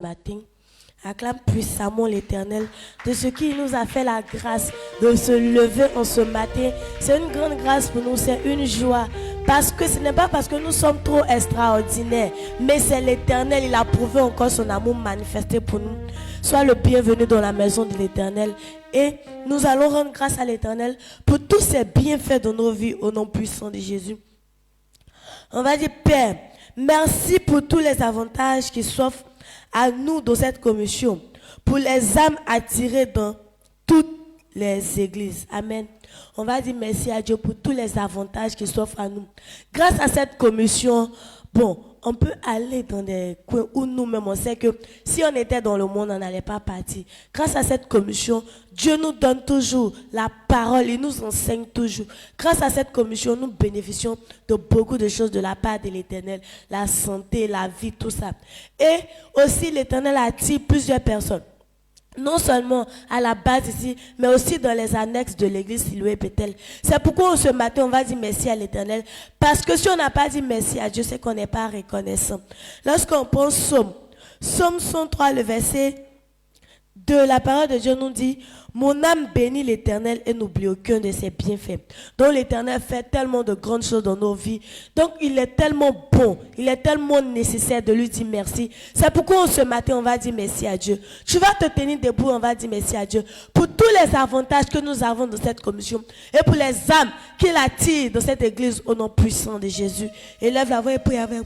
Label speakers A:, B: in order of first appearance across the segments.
A: matin, acclame puissamment l'Éternel de ce qui nous a fait la grâce de se lever en ce matin. C'est une grande grâce pour nous, c'est une joie. Parce que ce n'est pas parce que nous sommes trop extraordinaires, mais c'est l'Éternel, il a prouvé encore son amour manifesté pour nous. Sois le bienvenu dans la maison de l'Éternel. Et nous allons rendre grâce à l'Éternel pour tous ses bienfaits dans nos vies au nom puissant de Jésus. On va dire, Père, merci pour tous les avantages qui s'offrent à nous dans cette commission, pour les âmes attirées dans toutes les églises. Amen. On va dire merci à Dieu pour tous les avantages qui s'offrent à nous. Grâce à cette commission, on peut aller dans des coins où nous-mêmes on sait que si on était dans le monde, on n'allait pas partir. Grâce à cette commission, Dieu nous donne toujours la parole, il nous enseigne toujours. Grâce à cette commission, nous bénéficions de beaucoup de choses de la part de l'Éternel, la santé, la vie, tout ça. Et aussi l'Éternel attire plusieurs personnes. Non seulement à la base ici, mais aussi dans les annexes de l'église Siloué Bethel. C'est pourquoi ce matin, on va dire merci à l'Éternel. Parce que si on n'a pas dit merci à Dieu, c'est qu'on n'est pas reconnaissant. Lorsqu'on pense Psaume 103, le verset de la parole de Dieu nous dit: mon âme bénit l'Éternel et n'oublie aucun de ses bienfaits. Donc l'Éternel fait tellement de grandes choses dans nos vies. Donc il est tellement bon, il est tellement nécessaire de lui dire merci. C'est pourquoi ce matin on va dire merci à Dieu. Tu vas te tenir debout, on va dire merci à Dieu pour tous les avantages que nous avons dans cette commission et pour les âmes qu'il attire dans cette église au nom puissant de Jésus. Élève la voix et prie avec.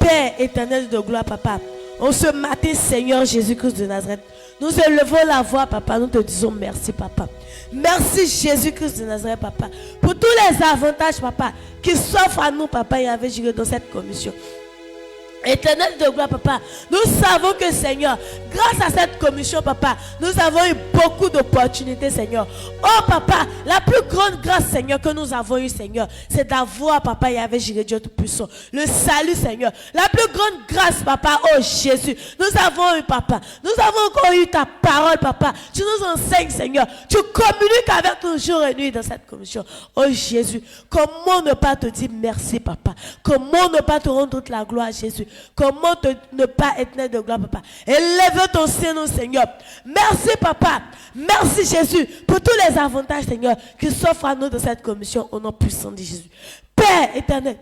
A: Père éternel de gloire, Papa, en ce matin, Seigneur Jésus-Christ de Nazareth, nous élevons la voix, Papa, nous te disons merci, Papa. Merci Jésus-Christ de Nazareth, Papa, pour tous les avantages, Papa, qui s'offrent à nous, Papa, et avec Jésus dans cette commission. Éternel de gloire, Papa, nous savons que, Seigneur, grâce à cette commission, Papa, nous avons eu beaucoup d'opportunités, Seigneur. Oh, Papa, la plus grande grâce, Seigneur, que nous avons eu, Seigneur, c'est d'avoir, Papa, Yahvé Jireh, Dieu Tout-Puissant, le salut, Seigneur. La plus grande grâce, Papa, oh Jésus, nous avons eu, Papa, nous avons encore eu ta parole, Papa. Tu nous enseignes, Seigneur. Tu communiques avec nous jour et nuit dans cette commission. Oh Jésus, comment ne pas te dire merci, Papa? Comment ne pas te rendre toute la gloire, Jésus? Comment ne pas être né de gloire, Papa? Élève ton Saint-Nom, Seigneur. Merci, Papa. Merci, Jésus, pour tous les avantages, Seigneur, qui s'offrent à nous dans cette commission au nom puissant de Jésus. Père éternel,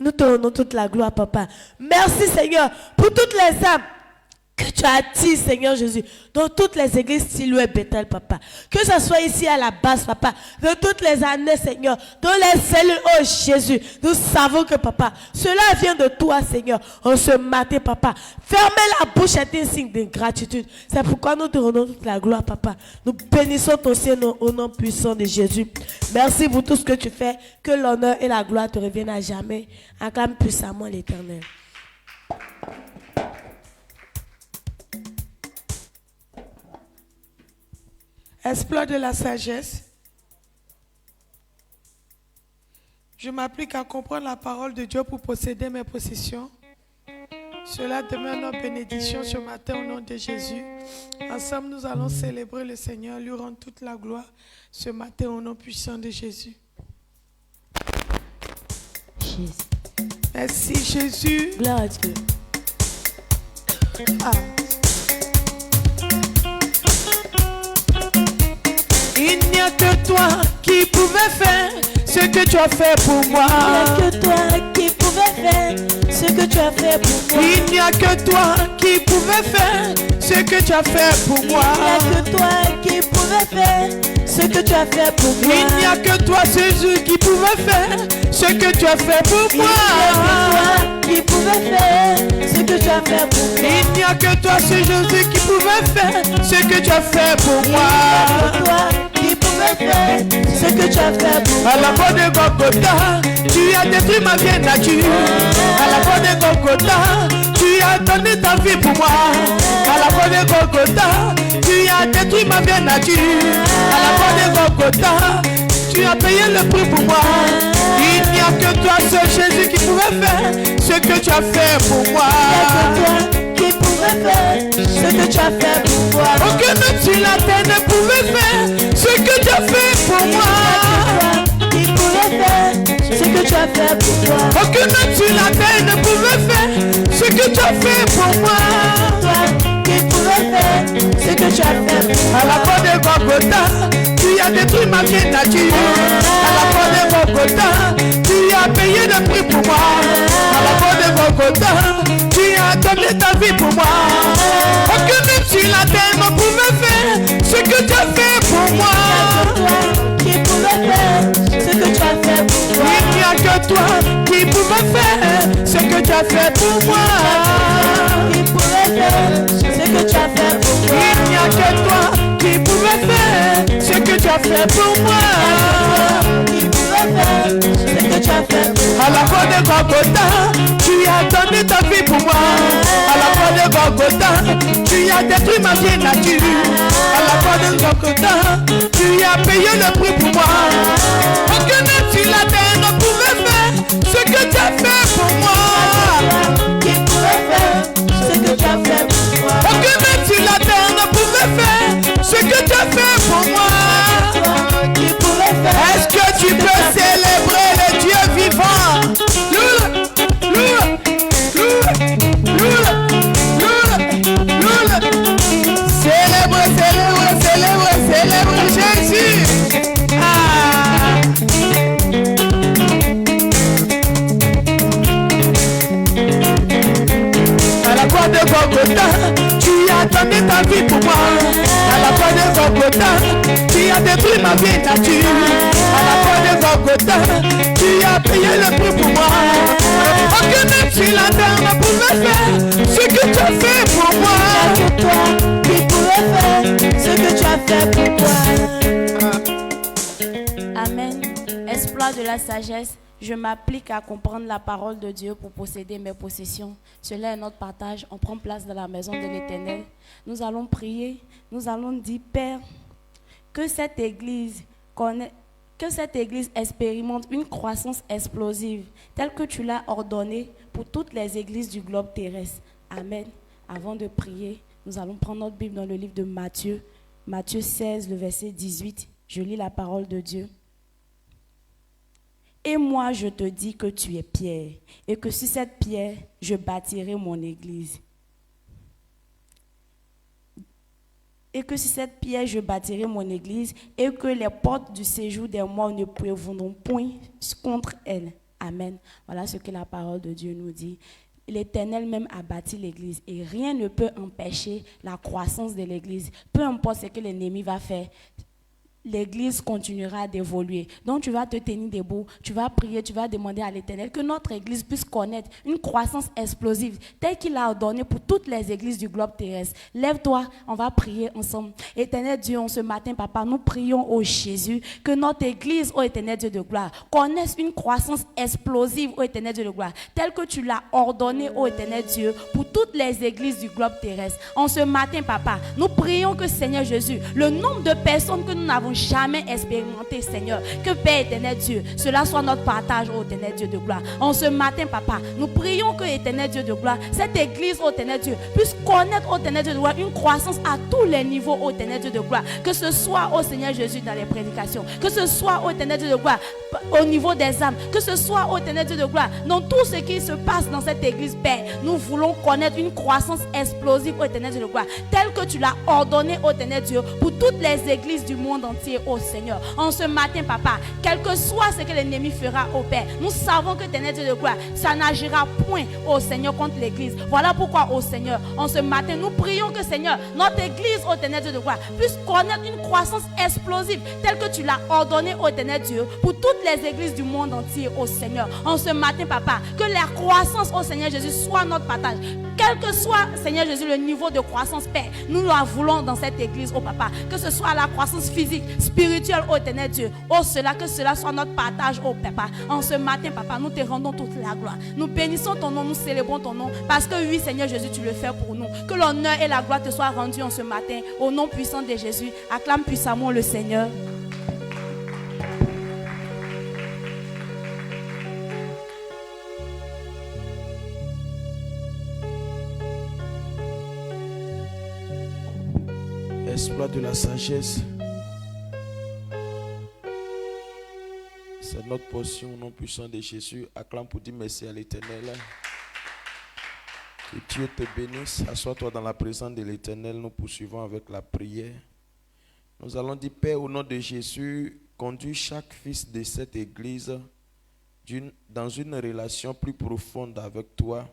A: nous te rendons toute la gloire, Papa. Merci, Seigneur, pour toutes les âmes que tu attires, Seigneur Jésus, dans toutes les églises Siloué Bethel, Papa. Que ce soit ici à la base, Papa, de toutes les années, Seigneur, dans les cellules, oh Jésus, nous savons que, Papa, cela vient de toi, Seigneur, en ce matin, Papa. Fermer la bouche est un signe de gratitude. C'est pourquoi nous te rendons toute la gloire, Papa. Nous bénissons ton Saint-Nom au nom puissant de Jésus. Merci pour tout ce que tu fais. Que l'honneur et la gloire te reviennent à jamais. Acclame puissamment l'Éternel.
B: Exploit de la sagesse. Je m'applique à comprendre la parole de Dieu pour posséder mes possessions. Cela demeure notre bénédiction ce matin au nom de Jésus. Ensemble, nous allons célébrer le Seigneur, lui rendre toute la gloire ce matin au nom puissant de Jésus.
A: Jésus.
B: Merci Jésus.
A: Gloire à Dieu.
B: Il n'y a que toi qui pouvais faire ce que tu as fait pour moi.
A: Il n'y a que toi qui pouvais faire ce que tu as fait pour moi.
B: Il n'y a que toi qui pouvais faire ce que tu as fait pour moi.
A: Il n'y a que toi qui pouvais faire ce que tu as fait pour moi.
B: Il n'y a que toi Jésus qui pouvait faire ce que tu as fait pour moi.
A: Il n'y a que toi qui pouvais faire ce que tu as fait pour moi.
B: Il n'y a que toi c'est Jésus qui pouvait faire ce que tu as fait pour moi.
A: Il n'y a que toi qui pouvais faire ce que tu as fait pour moi.
B: À la croix de Golgotha, tu as détruit ma vieille nature. À la croix de Golgotha, tu as donné ta vie pour moi. À la croix de Golgotha, tu as détruit ma vieille nature. À la croix de Golgotha, tu as payé le prix pour moi. Il n'y a que toi, seul Jésus, qui pouvait faire ce que tu as fait pour moi.
A: Il n'y a que toi qui pouvait faire ce que tu as fait pour moi.
B: Aucun homme sur la terre ne pouvait faire ce que tu as fait pour moi.
A: Il n'y a que toi qui pouvait faire ce que tu as fait pour moi.
B: Aucun homme sur la terre ne pouvait faire ce que tu as fait pour moi. as détruit ma vieille nature. À la croix de Golgotha, tu as payé le prix pour moi. À la croix de Golgotha, tu as donné ta vie pour moi. Aucun homme sur la terre ne pouvait faire ce que tu as fait pour moi.
A: Qui pouvait faire ce que tu as fait pour moi.
B: Il n'y a que toi qui pouvait faire ce que tu as fait pour moi.
A: Qui pouvait faire ce que tu as fait pour moi.
B: Il n'y a que toi qui pouvait faire ce que tu as fait pour moi.
A: Qui pouvait faire ce que tu as fait pour moi.
B: À la croix de Golgotha, tu as donné ta vie pour moi. À la croix de Golgotha, tu as détruit ma vieille nature. À la croix de Golgotha, tu as payé le prix pour moi. Aucun homme sur la terre ne pouvait faire ce que tu as fait pour moi.
A: Qui pouvait faire ce que tu as fait pour moi.
B: Aucun homme sur la terre ne pouvait faire ce que tu as fait pour moi.
A: Qui pouvait faire.
B: Est-ce que tu peux célébrer le Dieu vivant? Loula, loula, loula, loula, loula, loula. Célèbre, célèbre, célèbre, célèbre Jésus. Ah. À la croix de Golgotha, tu as donné ta vie pour moi. À la croix de Golgotha, tu as détruit ma vieille nature. À la croix de Golgotha, tu as payé le prix pour moi. Aucun homme sur la terre ne pouvait faire ce que tu as fait pour moi.
A: C'est toi qui pouvais faire ce que tu as fait pour moi. Amen. Exploit de la sagesse. Je m'applique à comprendre la parole de Dieu pour posséder mes possessions. Cela est notre partage. On prend place dans la maison de l'Éternel. Nous allons prier. Nous allons dire, Père, que cette église expérimente une croissance explosive, telle que tu l'as ordonnée pour toutes les églises du globe terrestre. Amen. Avant de prier, nous allons prendre notre Bible dans le livre de Matthieu. Matthieu 16, le verset 18. Je lis la parole de Dieu. Et moi, je te dis que tu es Pierre, et que sur cette pierre, je bâtirai mon église. Et que sur cette pierre, je bâtirai mon église, et que les portes du séjour des morts ne prévaudront point contre elle. Amen. Voilà ce que la parole de Dieu nous dit. L'Éternel même a bâti l'église, et rien ne peut empêcher la croissance de l'église. Peu importe ce que l'ennemi va faire, l'église continuera d'évoluer. Donc tu vas te tenir debout, tu vas prier, tu vas demander à l'Éternel que notre église puisse connaître une croissance explosive telle qu'il a ordonné pour toutes les églises du globe terrestre. Lève-toi, on va prier ensemble. Éternel Dieu, ce matin, Papa, nous prions au Jésus que notre église, ô Éternel Dieu de gloire, connaisse une croissance explosive, ô Éternel Dieu de gloire, telle que tu l'as ordonné, ô Éternel Dieu, pour toutes les églises du globe terrestre. En ce matin, Papa, nous prions que, Seigneur Jésus, le nombre de personnes que nous n'avons jamais expérimenté, Seigneur, que Père éternel Dieu, cela soit notre partage, ô éternel Dieu de gloire. En ce matin, Papa, nous prions que, éternel Dieu de gloire, cette église, ô éternel Dieu, puisse connaître, ô éternel Dieu de gloire, une croissance à tous les niveaux, ô éternel Dieu de gloire. Que ce soit, ô Seigneur Jésus, dans les prédications, que ce soit, ô éternel Dieu de gloire, au niveau des âmes, que ce soit, ô éternel Dieu de gloire, dans tout ce qui se passe dans cette église, Père, nous voulons connaître une croissance explosive, ô éternel Dieu de gloire, telle que tu l'as ordonné, ô éternel Dieu, pour toutes les églises du monde entier, ô Seigneur. En ce matin, Papa, quel que soit ce que l'ennemi fera, ô Père, nous savons que éternel Dieu de gloire, ça n'agira point, ô Seigneur, contre l'église. Voilà pourquoi, ô Seigneur, en ce matin, nous prions que, Seigneur, notre église, ô éternel Dieu de gloire, puisse connaître une croissance explosive, telle que tu l'as ordonné, ô éternel Dieu, pour toutes les églises du monde entier, ô Seigneur. En ce matin, Papa, que la croissance, ô Seigneur Jésus, soit notre partage. Quel que soit, Seigneur Jésus, le niveau de croissance, Père, nous la voulons dans cette église, ô Papa. Que ce soit la croissance physique, spirituelle, ô éternel Dieu. Oh, que cela soit notre partage, ô Papa. En ce matin, Papa, nous te rendons toute la gloire. Nous bénissons ton nom, nous célébrons ton nom. Parce que oui, Seigneur Jésus, tu le fais pour nous. Que l'honneur et la gloire te soient rendus en ce matin. Au nom puissant de Jésus, acclame puissamment le Seigneur.
B: Exploit de la sagesse. C'est notre portion au nom puissant de Jésus. Acclame pour dire merci à l'Éternel. Que Dieu te bénisse. Assois-toi dans la présence de l'Éternel. Nous poursuivons avec la prière.
C: Nous allons dire, Père, au nom de Jésus, conduis chaque fils de cette église dans une relation plus profonde avec toi,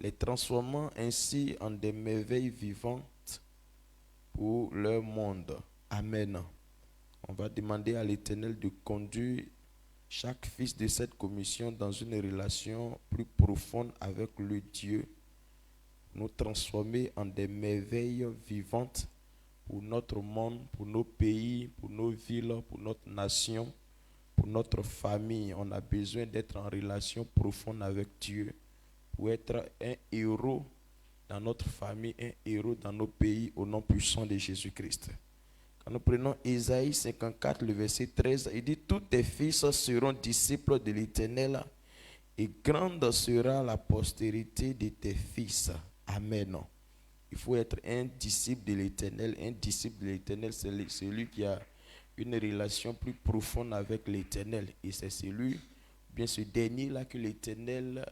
C: les transformant ainsi en des merveilles vivantes pour leur monde. Amen. On va demander à l'Éternel de conduire chaque fils de cette commission dans une relation plus profonde avec le Dieu, nous transformer en des merveilles vivantes pour notre monde, pour nos pays, pour nos villes, pour notre nation, pour notre famille. On a besoin d'être en relation profonde avec Dieu pour être un héros dans notre famille, un héros dans nos pays au nom puissant de Jésus-Christ. Quand nous prenons Ésaïe 54, le verset 13, il dit « Tous tes fils seront disciples de l'Éternel et grande sera la postérité de tes fils. » Amen. Il faut être un disciple de l'Éternel. Un disciple de l'Éternel, c'est celui qui a une relation plus profonde avec l'Éternel. Et c'est celui, bien ce dernier-là, que l'Éternel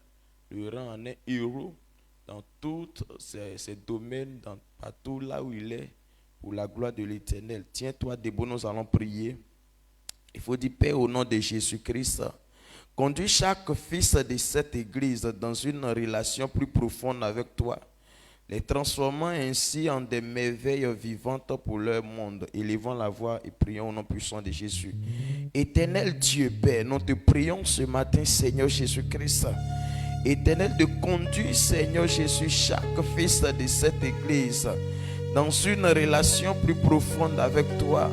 C: le rend en un héros dans tous ses domaines, partout là où il est, pour la gloire de l'Éternel. Tiens-toi debout, nous allons prier. Il faut dire, Père, au nom de Jésus-Christ, conduis chaque fils de cette église dans une relation plus profonde avec toi, les transformant ainsi en des merveilles vivantes pour leur monde. Élevons la voix et prions au nom puissant de Jésus. Éternel Dieu Père, nous te prions ce matin, Seigneur Jésus-Christ. Éternel, de conduire, Seigneur Jésus, chaque fils de cette église dans une relation plus profonde avec toi,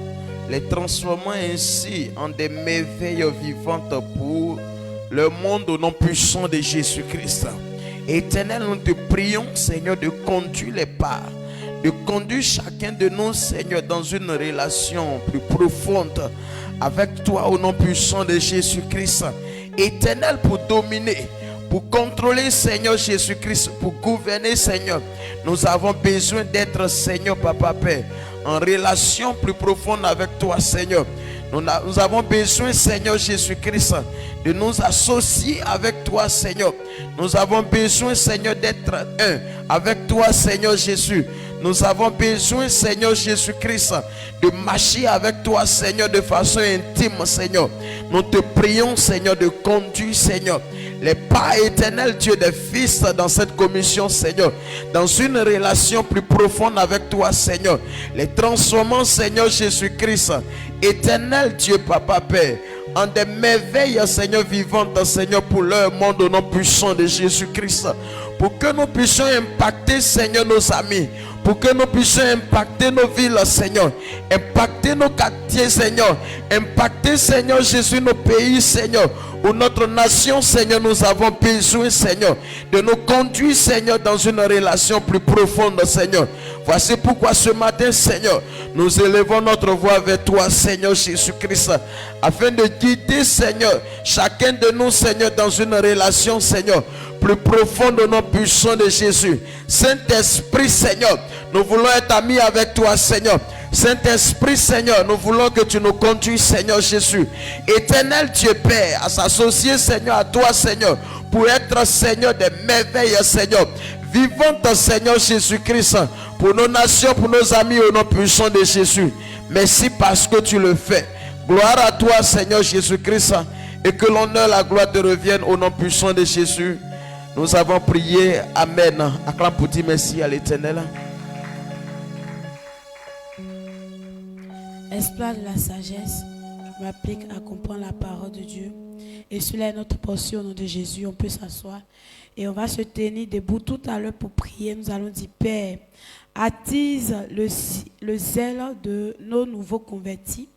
C: les transformant ainsi en des merveilles vivantes pour le monde au nom puissant de Jésus-Christ. Éternel, nous te prions, Seigneur, de conduire les pas, de conduire chacun de nous, Seigneur, dans une relation plus profonde avec toi au nom puissant de Jésus-Christ. Éternel, pour dominer, pour contrôler, Seigneur Jésus-Christ, pour gouverner, Seigneur, nous avons besoin d'être, Seigneur, Papa Père, en relation plus profonde avec toi, Seigneur. Nous avons besoin, Seigneur Jésus-Christ, de nous associer avec toi, Seigneur. Nous avons besoin, Seigneur, d'être un avec toi, Seigneur Jésus. Nous avons besoin, Seigneur Jésus-Christ, de marcher avec toi, Seigneur, de façon intime, Seigneur. Nous te prions, Seigneur, de conduire, Seigneur, les pas éternels, Dieu, des fils dans cette commission, Seigneur, dans une relation plus profonde avec toi, Seigneur. Les transformant, Seigneur Jésus-Christ, éternel Dieu, Papa Père, en des merveilles, Seigneur, vivantes, Seigneur, pour leur monde au nom puissant de Jésus-Christ. Pour que nous puissions impacter, Seigneur, nos amis. Pour que nous puissions impacter nos villes, Seigneur. Impacter nos quartiers, Seigneur. Impacter, Seigneur Jésus, nos pays, Seigneur. Ou notre nation, Seigneur, nous avons besoin, Seigneur, de nous conduire, Seigneur, dans une relation plus profonde, Seigneur. Voici pourquoi ce matin, Seigneur, nous élevons notre voix vers toi, Seigneur Jésus-Christ, afin de guider, Seigneur, chacun de nous, Seigneur, dans une relation, Seigneur, plus profonde au nom puissant de Jésus. Saint-Esprit, Seigneur, nous voulons être amis avec toi, Seigneur. Saint-Esprit, Seigneur, nous voulons que tu nous conduises, Seigneur Jésus. Éternel Dieu Père, à s'associer, Seigneur, à toi, Seigneur, pour être, Seigneur, des merveilles, Seigneur, vivantes, Seigneur Jésus-Christ, pour nos nations, pour nos amis, au nom puissant de Jésus. Merci parce que tu le fais. Gloire à toi, Seigneur Jésus-Christ, et que l'honneur, la gloire te reviennent au nom puissant de Jésus. Nous avons prié. Amen. Acclame pour dire merci à l'Éternel.
A: Espoir de la sagesse, je m'applique à comprendre la parole de Dieu. Et cela est notre portion au nom de Jésus. On peut s'asseoir et on va se tenir debout tout à l'heure pour prier. Nous allons dire, Père, attise le zèle de nos nouveaux convertis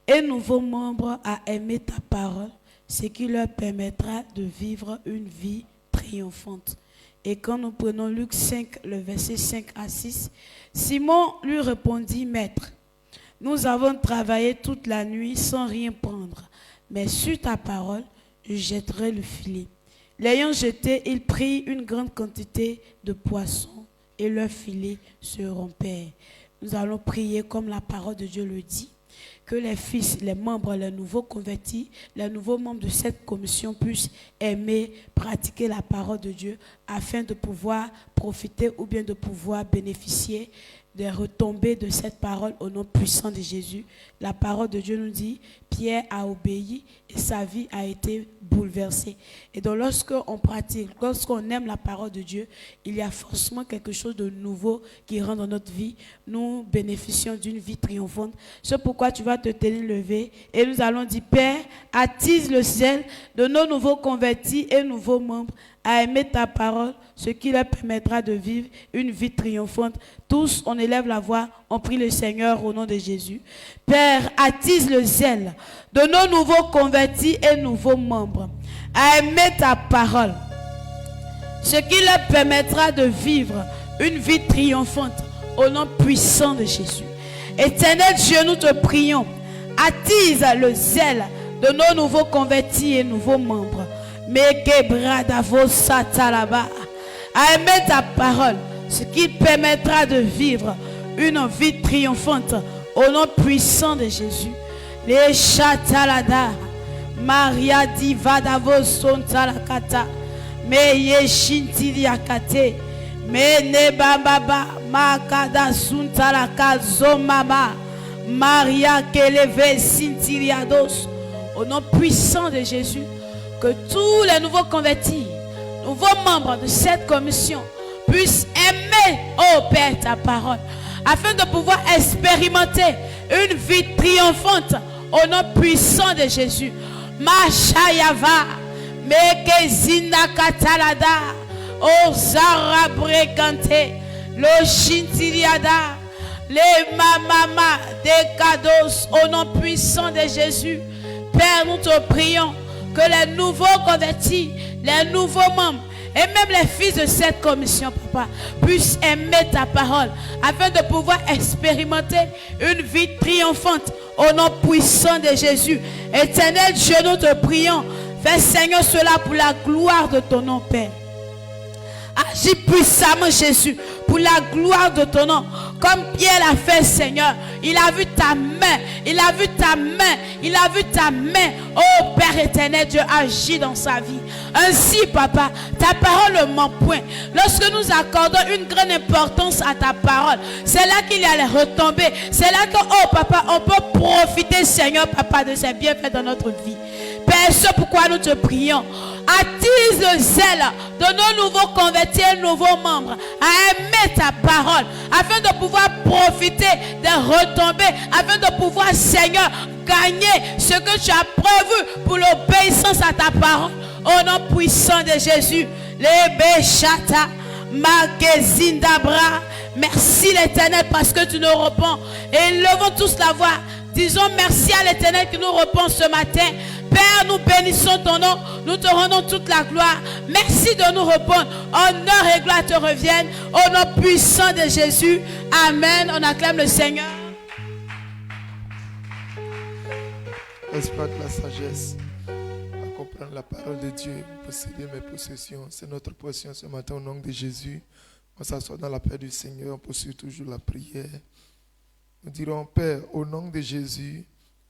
A: et nouveaux membres à aimer ta parole, ce qui leur permettra de vivre une vie triomphante. Et quand nous prenons Luc 5, le verset 5 à 6, Simon lui répondit, Maître, nous avons travaillé toute la nuit sans rien prendre, mais sur ta parole, je jetterai le filet. L'ayant jeté, il prit une grande quantité de poissons et leur filet se rompait. Nous allons prier comme la parole de Dieu le dit,
D: que les fils, les membres, les nouveaux convertis, les nouveaux membres de cette commission puissent aimer, pratiquer la parole de Dieu afin de pouvoir profiter ou bien de pouvoir bénéficier des retombées de cette parole au nom puissant de Jésus. La parole de Dieu nous dit, Pierre a obéi et sa vie a été bouleversée. Et donc lorsqu'on pratique, lorsqu'on aime la parole de Dieu, il y a forcément quelque chose de nouveau qui rentre dans notre vie. Nous bénéficions d'une vie triomphante. C'est pourquoi tu vas te tenir levé et nous allons dire, Père, attise le ciel de nos nouveaux convertis et nouveaux membres à aimer ta parole, ce qui leur permettra de vivre une vie triomphante. Tous, on élève la voix, on prie le Seigneur au nom de Jésus. Père, attise le zèle de nos nouveaux convertis et nouveaux membres à aimer ta parole, ce qui leur permettra de vivre une vie triomphante au nom puissant de Jésus. Éternel Dieu, nous te prions, attise le zèle de nos nouveaux convertis et nouveaux membres. À aimer ta parole, ce qui permettra de vivre une vie triomphante au nom puissant de Jésus. Les chatalada, Maria divadavo son talakata, me yeshintiliakate, me nebababa, makada suntalaka zomama, Maria keleve sintiliados. Au nom puissant de Jésus, que tous les nouveaux convertis, nouveaux membres de cette commission puissent aimer, oh Père, ta parole, afin de pouvoir expérimenter une vie triomphante au nom puissant de Jésus. Machayava, Mekezina Katalada, O Zara Brekante, Lo Shintiliada, les mamama des cadeaux au nom puissant de Jésus. Père, nous te prions que les nouveaux convertis, les nouveaux membres et même les fils de cette commission, papa, puissent aimer ta parole afin de pouvoir expérimenter une vie triomphante au nom puissant de Jésus. Éternel Dieu, nous te prions, fais Seigneur cela pour la gloire de ton nom, Père. Agis puissamment, Jésus, pour la gloire de ton nom. Comme Pierre l'a fait, Seigneur. Il a vu ta main. Il a vu ta main. Il a vu ta main. Oh Père éternel, Dieu agit dans sa vie. Ainsi, papa, ta parole ne ment point. Lorsque nous accordons une grande importance à ta parole, c'est là qu'il y a les retombées. C'est là que, oh papa, on peut profiter, Seigneur, papa, de ces bienfaits dans notre vie. Père, c'est pourquoi nous te prions. Attise le zèle de nos nouveaux convertis et nouveaux membres à aimer ta parole, afin de pouvoir profiter des retombées, afin de pouvoir, Seigneur, gagner ce que tu as prévu pour l'obéissance à ta parole. Au nom puissant de Jésus, les Béchata, Magezindabra. Merci l'Éternel parce que tu nous réponds. Et levons tous la voix. Disons merci à l'Éternel qui nous répond ce matin. Père, nous bénissons ton nom. Nous te rendons toute la gloire. Merci de nous répondre. Honneur et gloire te reviennent. Au nom puissant de Jésus. Amen. On acclame le Seigneur.
E: Esprit de la sagesse, à comprendre la parole de Dieu, posséder mes possessions. C'est notre portion ce matin au nom de Jésus. On s'assoit dans la paix du Seigneur. On poursuit toujours la prière. Nous dirons, Père, au nom de Jésus,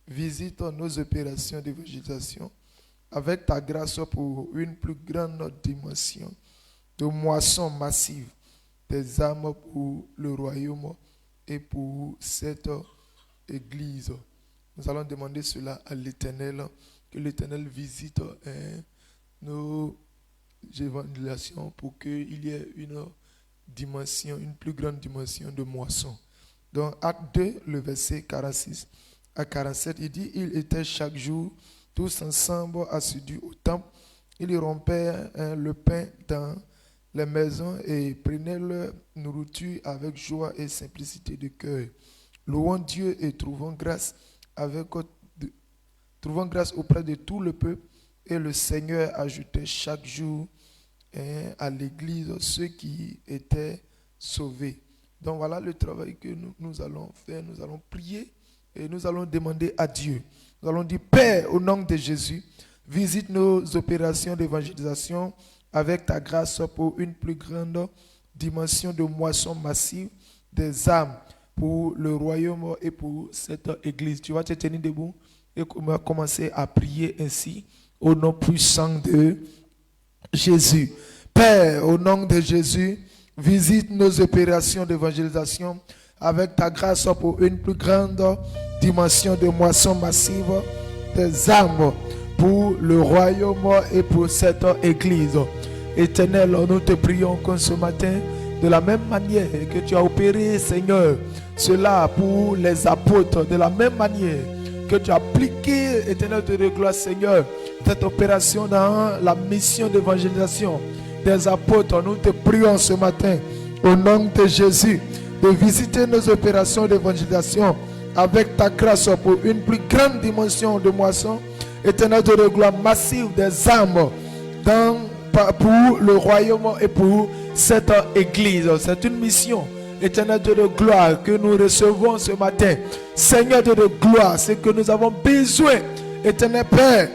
E: visite nos opérations d'évangélisation avec ta grâce pour une plus grande dimension de moisson massive des âmes pour le royaume et pour cette église. Nous allons demander cela à l'Éternel, que l'Éternel visite nos évangélisations pour qu'il y ait une dimension, une plus grande dimension de moisson. Dans Acte 2, le verset 46 à 47, il dit, ils étaient chaque jour tous ensemble assidus au temple. Ils rompaient le pain dans les maisons et prenaient leur nourriture avec joie et simplicité de cœur, louant Dieu et trouvant grâce auprès de tout le peuple. Et le Seigneur ajoutait chaque jour à l'église ceux qui étaient sauvés. Donc voilà le travail que nous allons faire. Nous allons prier et nous allons demander à Dieu. Nous allons dire, Père, au nom de Jésus, visite nos opérations d'évangélisation avec ta grâce pour une plus grande dimension de moisson massive des âmes pour le royaume et pour cette église. Tu vas te tenir debout et commencer à prier ainsi au nom puissant de Jésus. Père, au nom de Jésus, visite nos opérations d'évangélisation avec ta grâce pour une plus grande dimension de moisson massive des âmes pour le royaume et pour cette église. Éternel, nous te prions comme ce matin, de la même manière que tu as opéré, Seigneur, cela pour les apôtres, de la même manière que tu as appliqué, Éternel de gloire, Seigneur, cette opération dans la mission d'évangélisation des apôtres. Nous te prions ce matin, au nom de Jésus, de visiter nos opérations d'évangélisation avec ta grâce pour une plus grande dimension de moisson, Éternel de gloire, massive des âmes pour le royaume et pour cette église. C'est une mission, Éternel de gloire, que nous recevons ce matin. Seigneur de gloire, c'est que nous avons besoin, Éternel Père,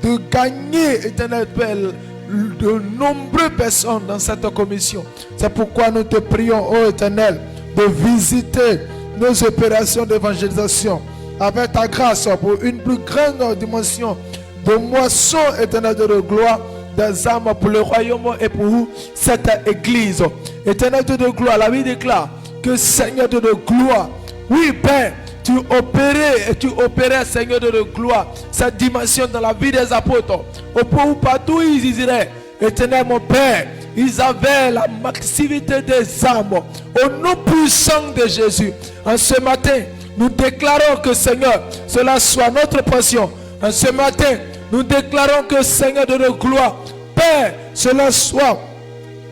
E: de gagner, Éternel Père, de nombreuses personnes dans cette commission. C'est pourquoi nous te prions, ô Éternel, de visiter nos opérations d'évangélisation avec ta grâce pour une plus grande dimension de moisson, Éternel de gloire, des âmes pour le royaume et pour cette église. Éternel de gloire, la Bible déclare que Seigneur de gloire, oui Père, tu opérais, Seigneur de gloire, cette dimension dans la vie des apôtres. Au point où partout ils iraient, Éternel mon Père, ils avaient la massivité des âmes. Au nom puissant de Jésus, en ce matin, nous déclarons que Seigneur, cela soit notre portion. En ce matin, nous déclarons que Seigneur de gloire, Père, cela soit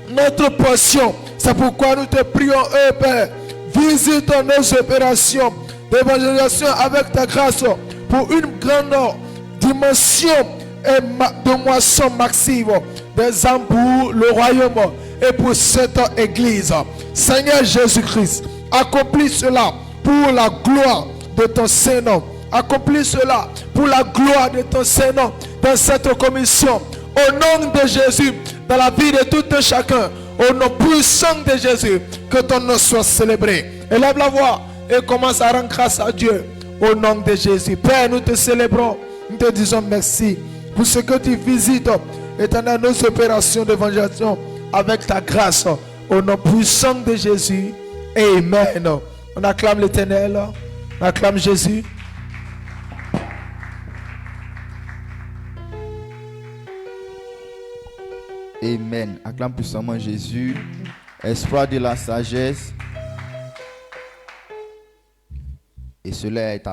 E: notre portion. C'est pourquoi nous te prions, Père, visite nos opérations d'évangélisation avec ta grâce pour une grande dimension de moisson massive des âmes pour le royaume et pour cette église. Seigneur Jésus-Christ, accomplis cela pour la gloire de ton Saint-Nom. Accomplis cela pour la gloire de ton Saint-Nom dans cette commission. Au nom de Jésus, dans la vie de tout un chacun, au nom puissant de Jésus, que ton nom soit célébré. Élève la voix et commence à rendre grâce à Dieu. Au nom de Jésus. Père, nous te célébrons. Nous te disons merci pour ce que tu visites, Éternel, nos opérations d'évangélisation avec ta grâce. Au nom puissant de Jésus. Amen. On acclame l'Éternel. On acclame Jésus.
F: Amen. Acclame puissamment Jésus. Espoir de la sagesse. Et cela est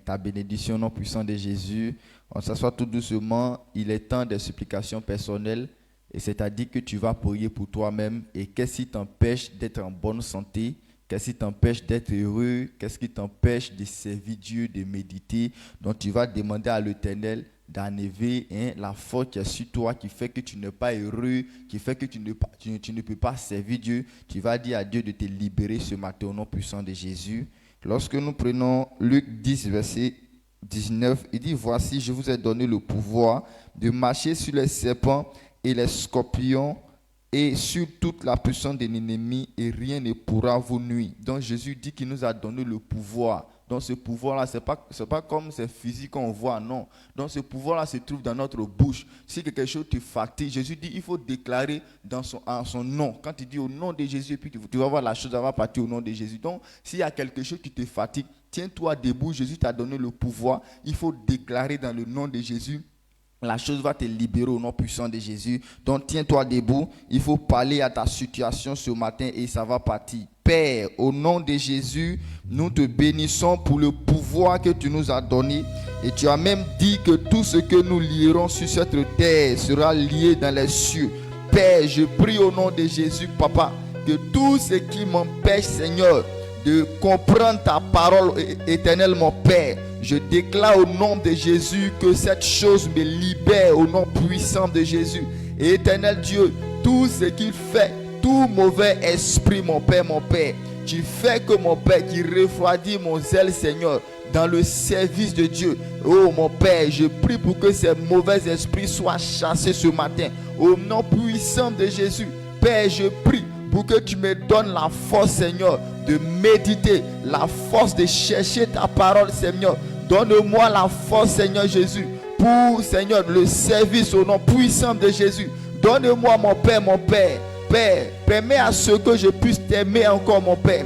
F: ta bénédiction, nom puissant de Jésus. On s'assoit tout doucement. Il est temps des supplications personnelles. Et c'est-à-dire que tu vas prier pour toi-même. Et qu'est-ce qui t'empêche d'être en bonne santé? Qu'est-ce qui t'empêche d'être heureux? Qu'est-ce qui t'empêche de servir Dieu, de méditer? Donc tu vas demander à l'Éternel d'enlever la force qui est sur toi, qui fait que tu n'es pas heureux, qui fait que tu ne peux pas servir Dieu. Tu vas dire à Dieu de te libérer ce matin au nom puissant de Jésus. Lorsque nous prenons Luc 10, verset 19, il dit « Voici, je vous ai donné le pouvoir de marcher sur les serpents et les scorpions et sur toute la puissance de l'ennemi et rien ne pourra vous nuire. » Donc Jésus dit qu'il nous a donné le pouvoir. Donc ce pouvoir-là, ce n'est pas comme ces fusils qu'on voit, non. Donc ce pouvoir-là se trouve dans notre bouche. Si quelque chose te fatigue, Jésus dit il faut déclarer en son nom. Quand il dit au nom de Jésus, et puis tu vas voir la chose, va partir au nom de Jésus. Donc s'il y a quelque chose qui te fatigue, tiens-toi debout, Jésus t'a donné le pouvoir. Il faut déclarer dans le nom de Jésus. La chose va te libérer au nom puissant de Jésus. Donc tiens-toi debout. Il faut parler à ta situation ce matin et ça va partir. Père, au nom de Jésus, nous te bénissons pour le pouvoir que tu nous as donné. Et tu as même dit que tout ce que nous lierons sur cette terre sera lié dans les cieux. Père, je prie au nom de Jésus, Papa, que tout ce qui m'empêche, Seigneur, de comprendre ta parole éternelle, mon Père, je déclare au nom de Jésus que cette chose me libère au nom puissant de Jésus. Et éternel Dieu, tout ce qu'il fait, tout mauvais esprit, mon Père, tu fais que mon Père, qui refroidit mon zèle, Seigneur, dans le service de Dieu. Oh mon Père, je prie pour que ces mauvais esprits soient chassés ce matin. Au nom puissant de Jésus, Père, je prie pour que tu me donnes la force, Seigneur, de méditer, la force de chercher ta parole, Seigneur. Donne-moi la force, Seigneur Jésus, pour, Seigneur, le service au nom puissant de Jésus. Donne-moi, mon Père, Père, permets à ce que je puisse t'aimer encore, mon Père.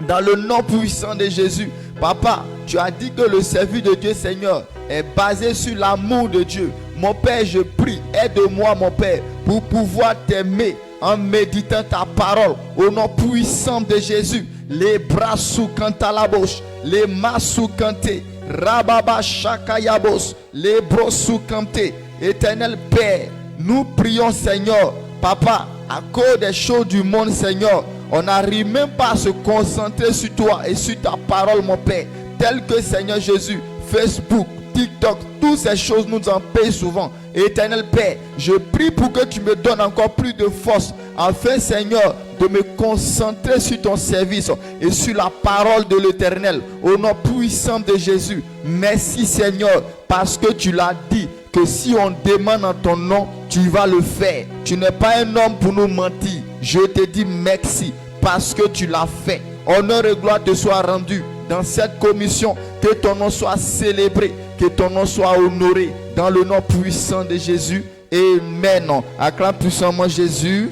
F: Dans le nom puissant de Jésus. Papa, tu as dit que le service de Dieu, Seigneur, est basé sur l'amour de Dieu. Mon Père, je prie, aide-moi, mon Père, pour pouvoir t'aimer en méditant ta parole. Au nom puissant de Jésus. Les bras sous cantalabos, les mains sous canté, rababa chakayabos, les bras sous canté. Éternel Père, nous prions, Seigneur, Papa, à cause des choses du monde, Seigneur, on n'arrive même pas à se concentrer sur toi et sur ta parole, mon Père. Tel que, Seigneur Jésus, Facebook, TikTok, toutes ces choses nous empêchent souvent. Éternel Père, je prie pour que tu me donnes encore plus de force, afin, Seigneur, de me concentrer sur ton service et sur la parole de l'Éternel. Au nom puissant de Jésus, merci, Seigneur, parce que tu l'as dit, que si on demande en ton nom, tu vas le faire. Tu n'es pas un homme pour nous mentir. Je te dis merci parce que tu l'as fait. Honneur et gloire te soient rendus dans cette commission. Que ton nom soit célébré, que ton nom soit honoré dans le nom puissant de Jésus. Amen. Acclame puissamment Jésus.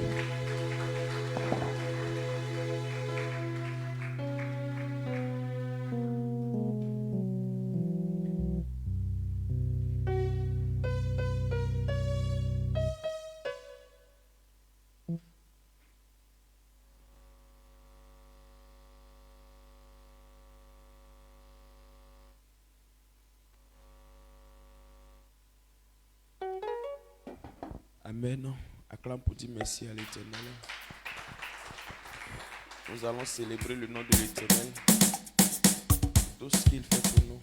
C: Amen. Acclame pour dire merci à l'Éternel. Nous allons célébrer le nom de l'Éternel. Tout ce qu'il fait pour nous.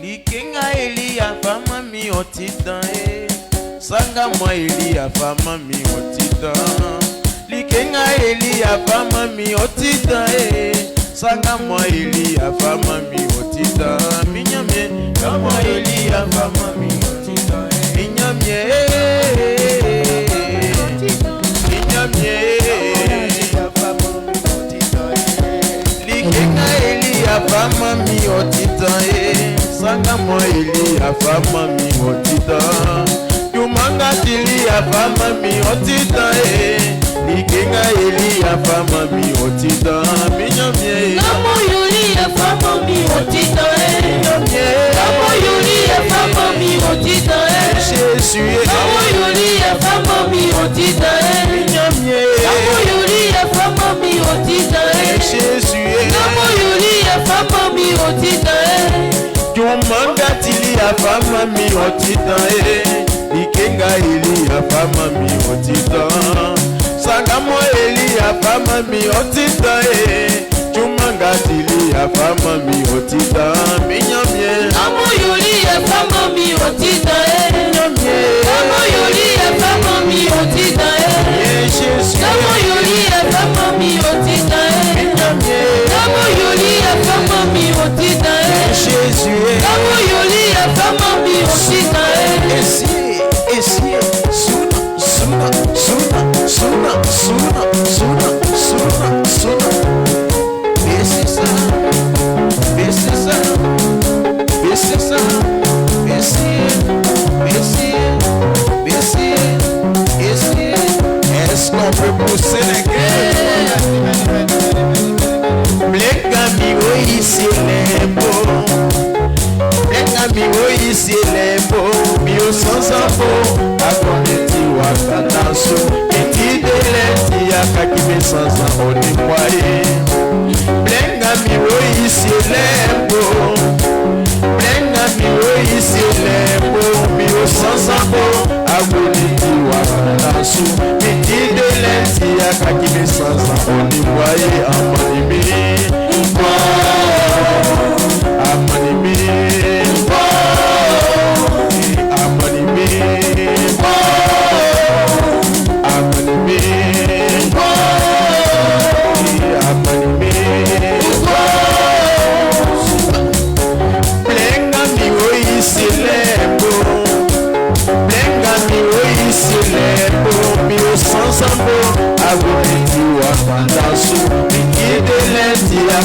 C: Likenga Elia fama mi otita Sanga moi Elia fama mi otita. Likenga Elia fama mi otita Sanga moi Elia fama mi otita. Minyamye kama Elia fama mi otita. Minyamye Minyamye Likenga Elia fama mi otita Sanga moi Elia fama mi otita. Yumanga Elia fama mi otita Likenga Elia fama mi otita. Minyamye
G: Kamo Elia fama mi otita Kamo Elia fama mi otita
C: Jésus
G: Kamo Elia fama mi otita
C: Minyamye
G: Kamo Elia fama mi otita
C: Jésus
G: Kamo Elia fama mi otita
C: Yumanga Elia fama mi otita Likenga Elia fama mi otita. Sanga mo Elia fama mi otita Yumanga Elia fama mi otita. Minyamye
G: Kamo Elia fama mi otita
C: Minyamye
G: Kamo Elia fama mi otita
C: Jésus
G: Kamo Elia fama mi otita
C: Minyamye
G: Kamo Elia fama mi otita
C: Jésus
G: Kamo Elia fama mi otita
C: Esi Suna Est-ce qu'on peut pousser les gueules? Blekami oui c'est lembo. Blekami oui c'est lembo. Bio sans info. Akoneti wakanasu. Eti deleti yakakime sans info ni kwaye. Blekami oui c'est lembo. Blekami oui c'est lembo. Bio sans info. Akoneti wakanasu. Eti deleti yakakime sans info ni kwaye. Amanimi. Amanimi. Amanimi.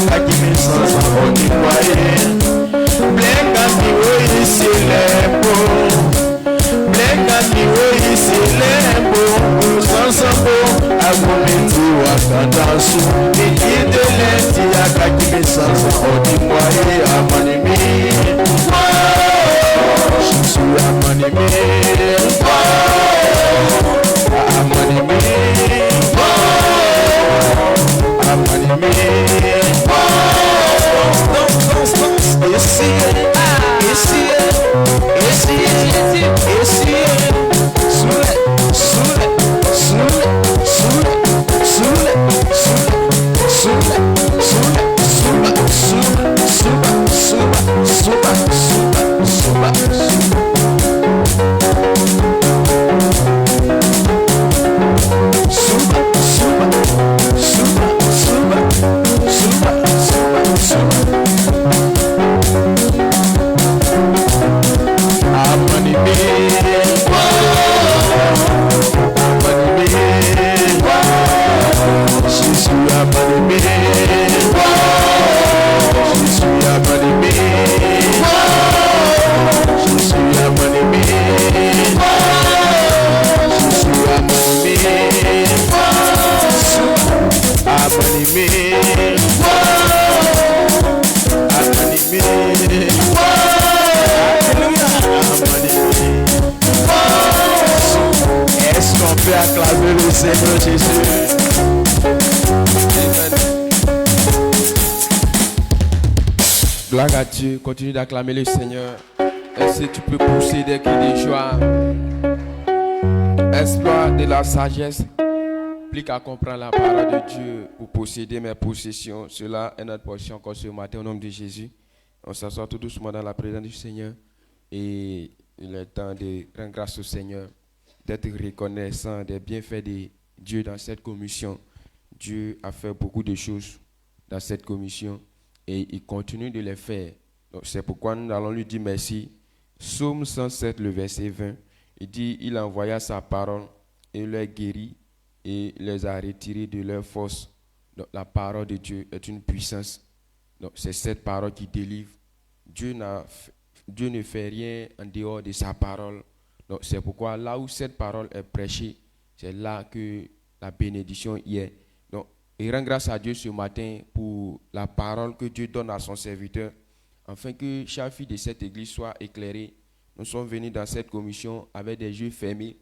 C: akakimi sansa onimwaye blenga miwo isilembo blenga miwo isilembo sansambo agumenti wakandasu ikidelenti akakimi sansa onimwaye amanimi Shisu amanimi amanimi amanimi Est-ce qu'on peut acclamer le Seigneur Jésus? Amen. Gloire à Dieu, continue d'acclamer le Seigneur. Est-ce que tu peux pousser des cris de joie? Exploit de la sagesse. Plus qu'à comprendre la parole de Dieu pour posséder mes possessions. Cela est notre portion encore ce matin au nom de Jésus. On s'assoit tout doucement dans la présence du Seigneur. Et il est temps de rendre grâce au Seigneur, d'être reconnaissant des bienfaits de Dieu dans cette commission. Dieu a fait beaucoup de choses dans cette commission et il continue de les faire. Donc c'est pourquoi nous allons lui dire merci. Psaume 107, le verset 20, il dit, il envoya sa parole et les guérit et les a retirés de leur force. Donc la parole de Dieu est une puissance. Donc c'est cette parole qui délivre. Dieu ne fait rien en dehors de sa parole. Donc c'est pourquoi là où cette parole est prêchée, c'est là que la bénédiction y est. Donc, et rend grâce à Dieu ce matin pour la parole que Dieu donne à son serviteur, afin que chaque fille de cette église soit éclairée. Nous sommes venus dans cette commission avec des yeux fermés.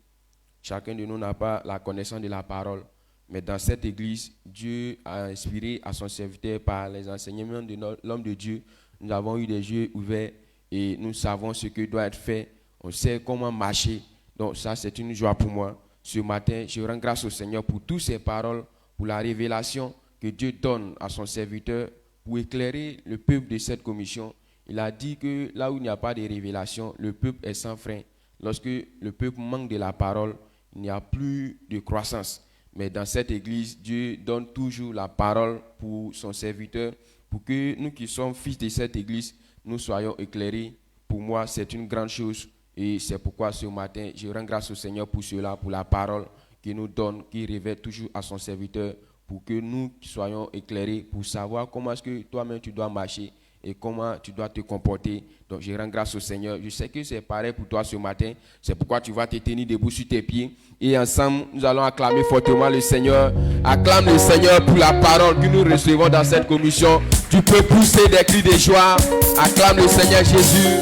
C: Chacun de nous n'a pas la connaissance de la parole. Mais dans cette église, Dieu a inspiré à son serviteur par les enseignements de l'homme de Dieu. Nous avons eu des yeux ouverts et nous savons ce que doit être fait. On sait comment marcher. Donc ça, c'est une joie pour moi. Ce matin, je rends grâce au Seigneur pour toutes ces paroles, pour la révélation que Dieu donne à son serviteur pour éclairer le peuple de cette commission. Il a dit que là où il n'y a pas de révélation, le peuple est sans frein. Lorsque le peuple manque de la parole, il n'y a plus de croissance. Mais dans cette église, Dieu donne toujours la parole pour son serviteur, pour que nous qui sommes fils de cette église, nous soyons éclairés. Pour moi, c'est une grande chose. Et c'est pourquoi ce matin, je rends grâce au Seigneur pour cela, pour la parole qu'il nous donne, qu'il révèle toujours à son serviteur, pour que nous soyons éclairés, pour savoir comment est-ce que toi-même tu dois marcher et comment tu dois te comporter. Donc je rends grâce au Seigneur. Je sais que c'est pareil pour toi ce matin. C'est pourquoi tu vas te tenir debout sur tes pieds. Et ensemble, nous allons acclamer fortement le Seigneur. Acclame le Seigneur pour la parole que nous recevons dans cette commission. Tu peux pousser des cris de joie. Acclame le Seigneur Jésus.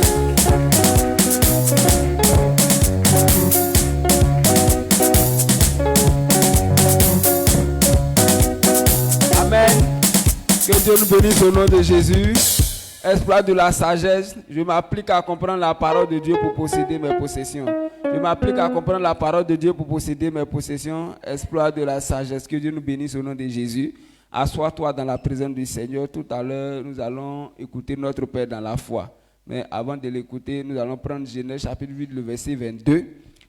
B: Amen. Que Dieu nous bénisse au nom de Jésus. Exploit de la sagesse, je m'applique à comprendre la parole de Dieu pour posséder mes possessions. Je m'applique à comprendre la parole de Dieu pour posséder mes possessions. Exploit de la sagesse, que Dieu nous bénisse au nom de Jésus. Assois-toi dans la présence du Seigneur. Tout à l'heure, nous allons écouter notre Père dans la foi. Mais avant de l'écouter, nous allons prendre Genèse chapitre 8, le verset 22.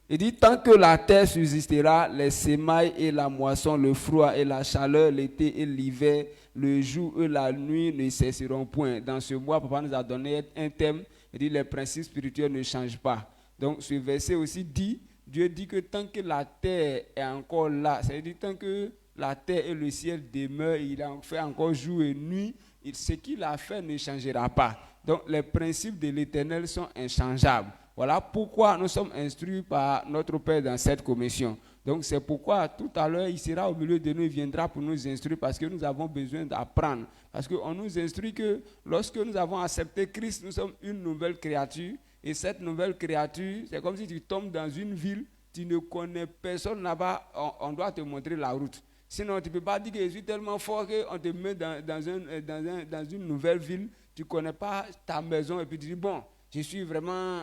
B: Il dit, tant que la terre subsistera, les semailles et la moisson, le froid et la chaleur, l'été et l'hiver, le jour et la nuit ne cesseront point. Dans ce mois, Papa nous a donné un thème. Il dit, les principes spirituels ne changent pas. Donc ce verset aussi dit, Dieu dit que tant que la terre est encore là, c'est-à-dire tant que la terre et le ciel demeurent, il en fait encore jour et nuit,
H: ce qu'il a fait ne changera pas. Donc les principes de l'Éternel sont inchangeables. Voilà pourquoi nous sommes instruits par notre Père dans cette commission. Donc c'est pourquoi tout à l'heure, il sera au milieu de nous, il viendra pour nous instruire parce que nous avons besoin d'apprendre. Parce qu'on nous instruit que lorsque nous avons accepté Christ, nous sommes une nouvelle créature. Et cette nouvelle créature, c'est comme si tu tombes dans une ville, tu ne connais personne là-bas, on doit te montrer la route. Sinon, tu ne peux pas dire que je suis tellement fort qu'on te met dans une nouvelle ville, tu ne connais pas ta maison et puis tu dis, bon, je suis vraiment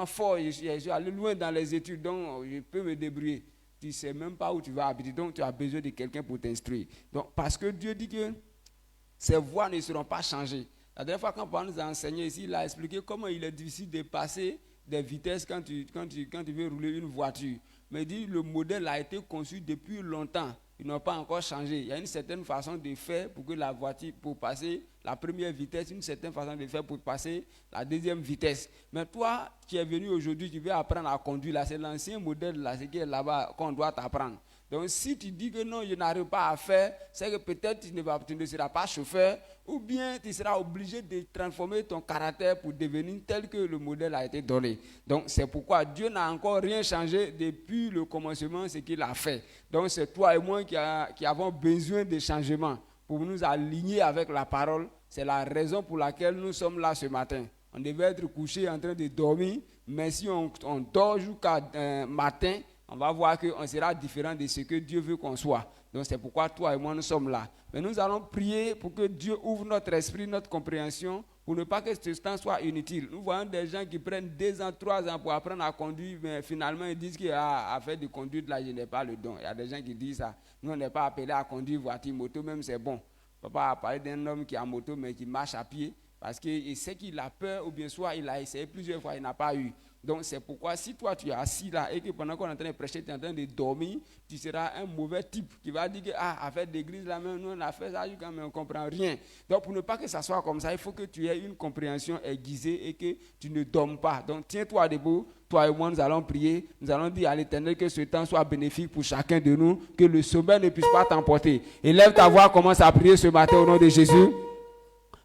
H: fort, je suis allé loin dans les études, donc je peux me débrouiller. Tu ne sais même pas où tu vas habiter, donc tu as besoin de quelqu'un pour t'instruire. Donc, parce que Dieu dit que ces voies ne seront pas changées. La dernière fois, quand Paul nous a enseigné ici, il a expliqué comment il est difficile de passer des vitesses quand tu veux rouler une voiture. Mais il dit le modèle a été conçu depuis longtemps. Ils n'ont pas encore changé. Il y a une certaine façon de faire pour que la voiture, pour passer la première vitesse, une certaine façon de faire pour passer la deuxième vitesse. Mais toi, qui es venu aujourd'hui, tu veux apprendre à conduire, là, c'est l'ancien modèle, là, c'est qui est là-bas qu'on doit t'apprendre. Donc si tu dis que non, je n'arrive pas à faire, c'est que peut-être tu ne seras pas chauffeur, ou bien tu seras obligé de transformer ton caractère pour devenir tel que le modèle a été donné. Donc c'est pourquoi Dieu n'a encore rien changé depuis le commencement, ce qu'il a fait. Donc c'est toi et moi qui avons besoin de changements pour nous aligner avec la parole. C'est la raison pour laquelle nous sommes là ce matin. On devait être couché en train de dormir, mais si on dort jusqu'à matin, on va voir qu'on sera différent de ce que Dieu veut qu'on soit. Donc c'est pourquoi toi et moi nous sommes là. Mais nous allons prier pour que Dieu ouvre notre esprit, notre compréhension, pour ne pas que ce temps soit inutile. Nous voyons des gens qui prennent 2 ans, 3 ans pour apprendre à conduire, mais finalement ils disent qu'à faire de conduite là, je n'ai pas le don. Il y a des gens qui disent ça. Nous on n'est pas appelés à conduire voiture, moto même c'est bon. Papa a parlé d'un homme qui a moto mais qui marche à pied parce qu'il sait qu'il a peur ou bien soit il a essayé plusieurs fois, il n'a pas eu. Donc c'est pourquoi si toi tu es assis là et que pendant qu'on est en train de prêcher, tu es en train de dormir, tu seras un mauvais type qui va dire que affaire d'église là même, nous on a fait ça quand même on ne comprend rien. Donc pour ne pas que ça soit comme ça, il faut que tu aies une compréhension aiguisée et que tu ne dormes pas. Donc tiens-toi debout, toi et moi nous allons prier, nous allons dire à l'Éternel que ce temps soit bénéfique pour chacun de nous, que le sommeil ne puisse pas t'emporter. Élève ta voix, commence à prier ce matin au nom de Jésus.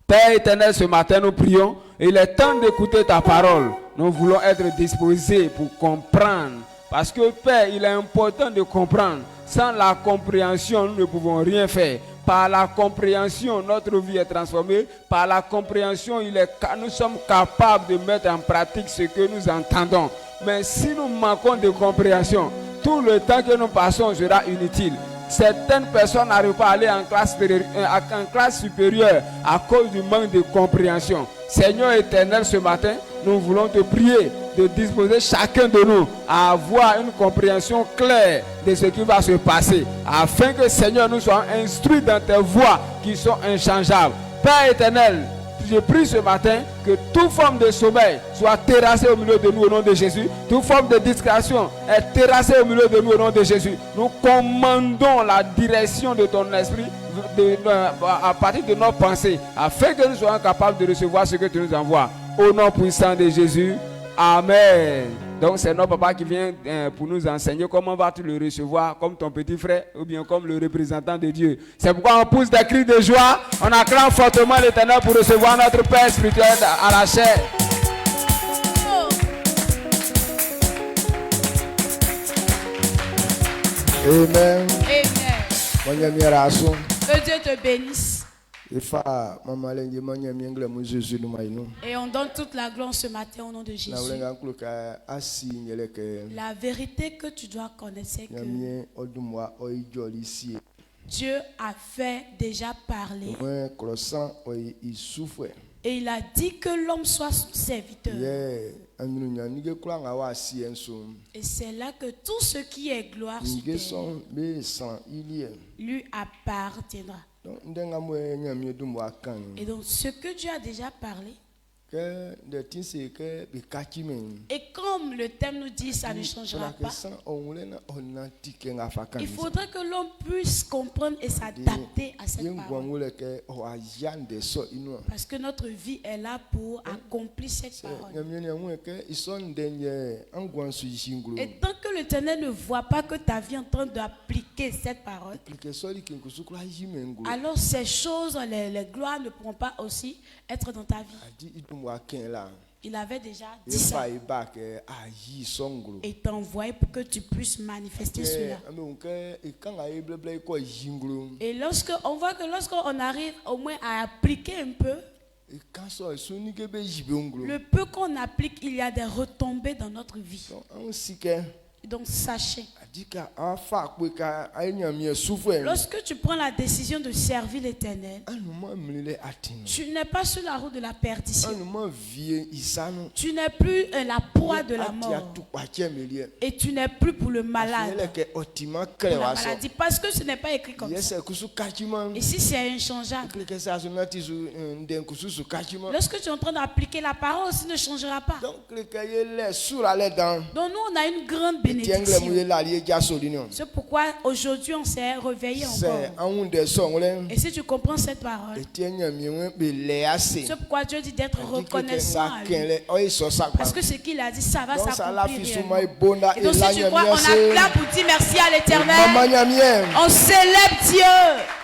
H: Père éternel, ce matin nous prions, il est temps d'écouter ta parole. Nous voulons être disposés pour comprendre. Parce que Père, il est important de comprendre. Sans la compréhension, nous ne pouvons rien faire. Par la compréhension, notre vie est transformée. Par la compréhension, nous sommes capables de mettre en pratique ce que nous entendons. Mais si nous manquons de compréhension, tout le temps que nous passons sera inutile. Certaines personnes n'arrivent pas à aller en classe supérieure à cause du manque de compréhension. Seigneur éternel, ce matin, nous voulons te prier de disposer chacun de nous à avoir une compréhension claire de ce qui va se passer, afin que, Seigneur, nous soyons instruits dans tes voies qui sont inchangeables. Père éternel, je prie ce matin que toute forme de sommeil soit terrassée au milieu de nous au nom de Jésus. Toute forme de distraction est terrassée au milieu de nous au nom de Jésus. Nous commandons la direction de ton esprit à partir de nos pensées, afin que nous soyons capables de recevoir ce que tu nous envoies. Au nom puissant de Jésus. Amen. Donc c'est notre papa qui vient pour nous enseigner comment vas-tu le recevoir, comme ton petit frère ou bien comme le représentant de Dieu. C'est pourquoi on pousse des cris de joie, on acclame fortement l'Éternel pour recevoir notre Père spirituel à la chair.
E: Amen.
D: Amen. Que Dieu te bénisse. Et on donne toute la gloire ce matin au nom de Jésus. La vérité que tu dois connaître, c'est que Dieu a fait déjà parler. Et il a dit que l'homme soit son serviteur. Et c'est là que tout ce qui est gloire lui appartiendra. Et donc ce que Dieu a déjà parlé, et comme le thème nous dit, ça ne changera pas. Il faudra que l'homme puisse comprendre et s'adapter à cette parole. Parce que notre vie est là pour accomplir cette parole. Et tant que l'Éternel ne voit pas que ta vie est en train d'appliquer appliquer cette parole,
E: Appliquer ça, il y a quelque chose qui est mengo.
D: alors ces choses, les gloires ne pourront pas aussi être dans ta vie.
E: A dit il doit moi qu'un là.
D: Il avait déjà
E: Il
D: dit ça.
E: va y baquer à y songlo.
D: Et t'a envoyé pour que tu puisses manifester cela.
E: Et quand il blé quoi jinglo.
D: Et on voit que lorsqu'on arrive au moins à appliquer un peu,
E: Et quand ça est sonné que be jibonglo.
D: le peu qu'on applique, il y a des retombées dans notre vie.
E: On sait que
D: Donc sachez,
E: a dit qu'à fa quoi qu'à un mi souffre.
D: lorsque tu prends la décision de servir l'Éternel,
E: Un moment me les atteint.
D: tu n'es pas sur la route de la perdition.
E: Un moment vie isano.
D: Tu n'es plus la proie de la mort. Et tu n'es plus pour le malade. Pour la maladie. Parce que ce n'est pas écrit comme ça. Et si c'est inchangeable, lorsque tu es en train d'appliquer la parole, ça ne changera pas. Donc nous, on a une grande bénédiction. C'est pourquoi aujourd'hui, on s'est réveillé encore. Et si tu comprends cette parole, c'est pourquoi Dieu dit d'être reconnaissant à lui. Parce que ce qu'il a dit, ça va s'accomplir. Et donc si tu crois, on acclame pour dire merci à l'Éternel. On célèbre Dieu.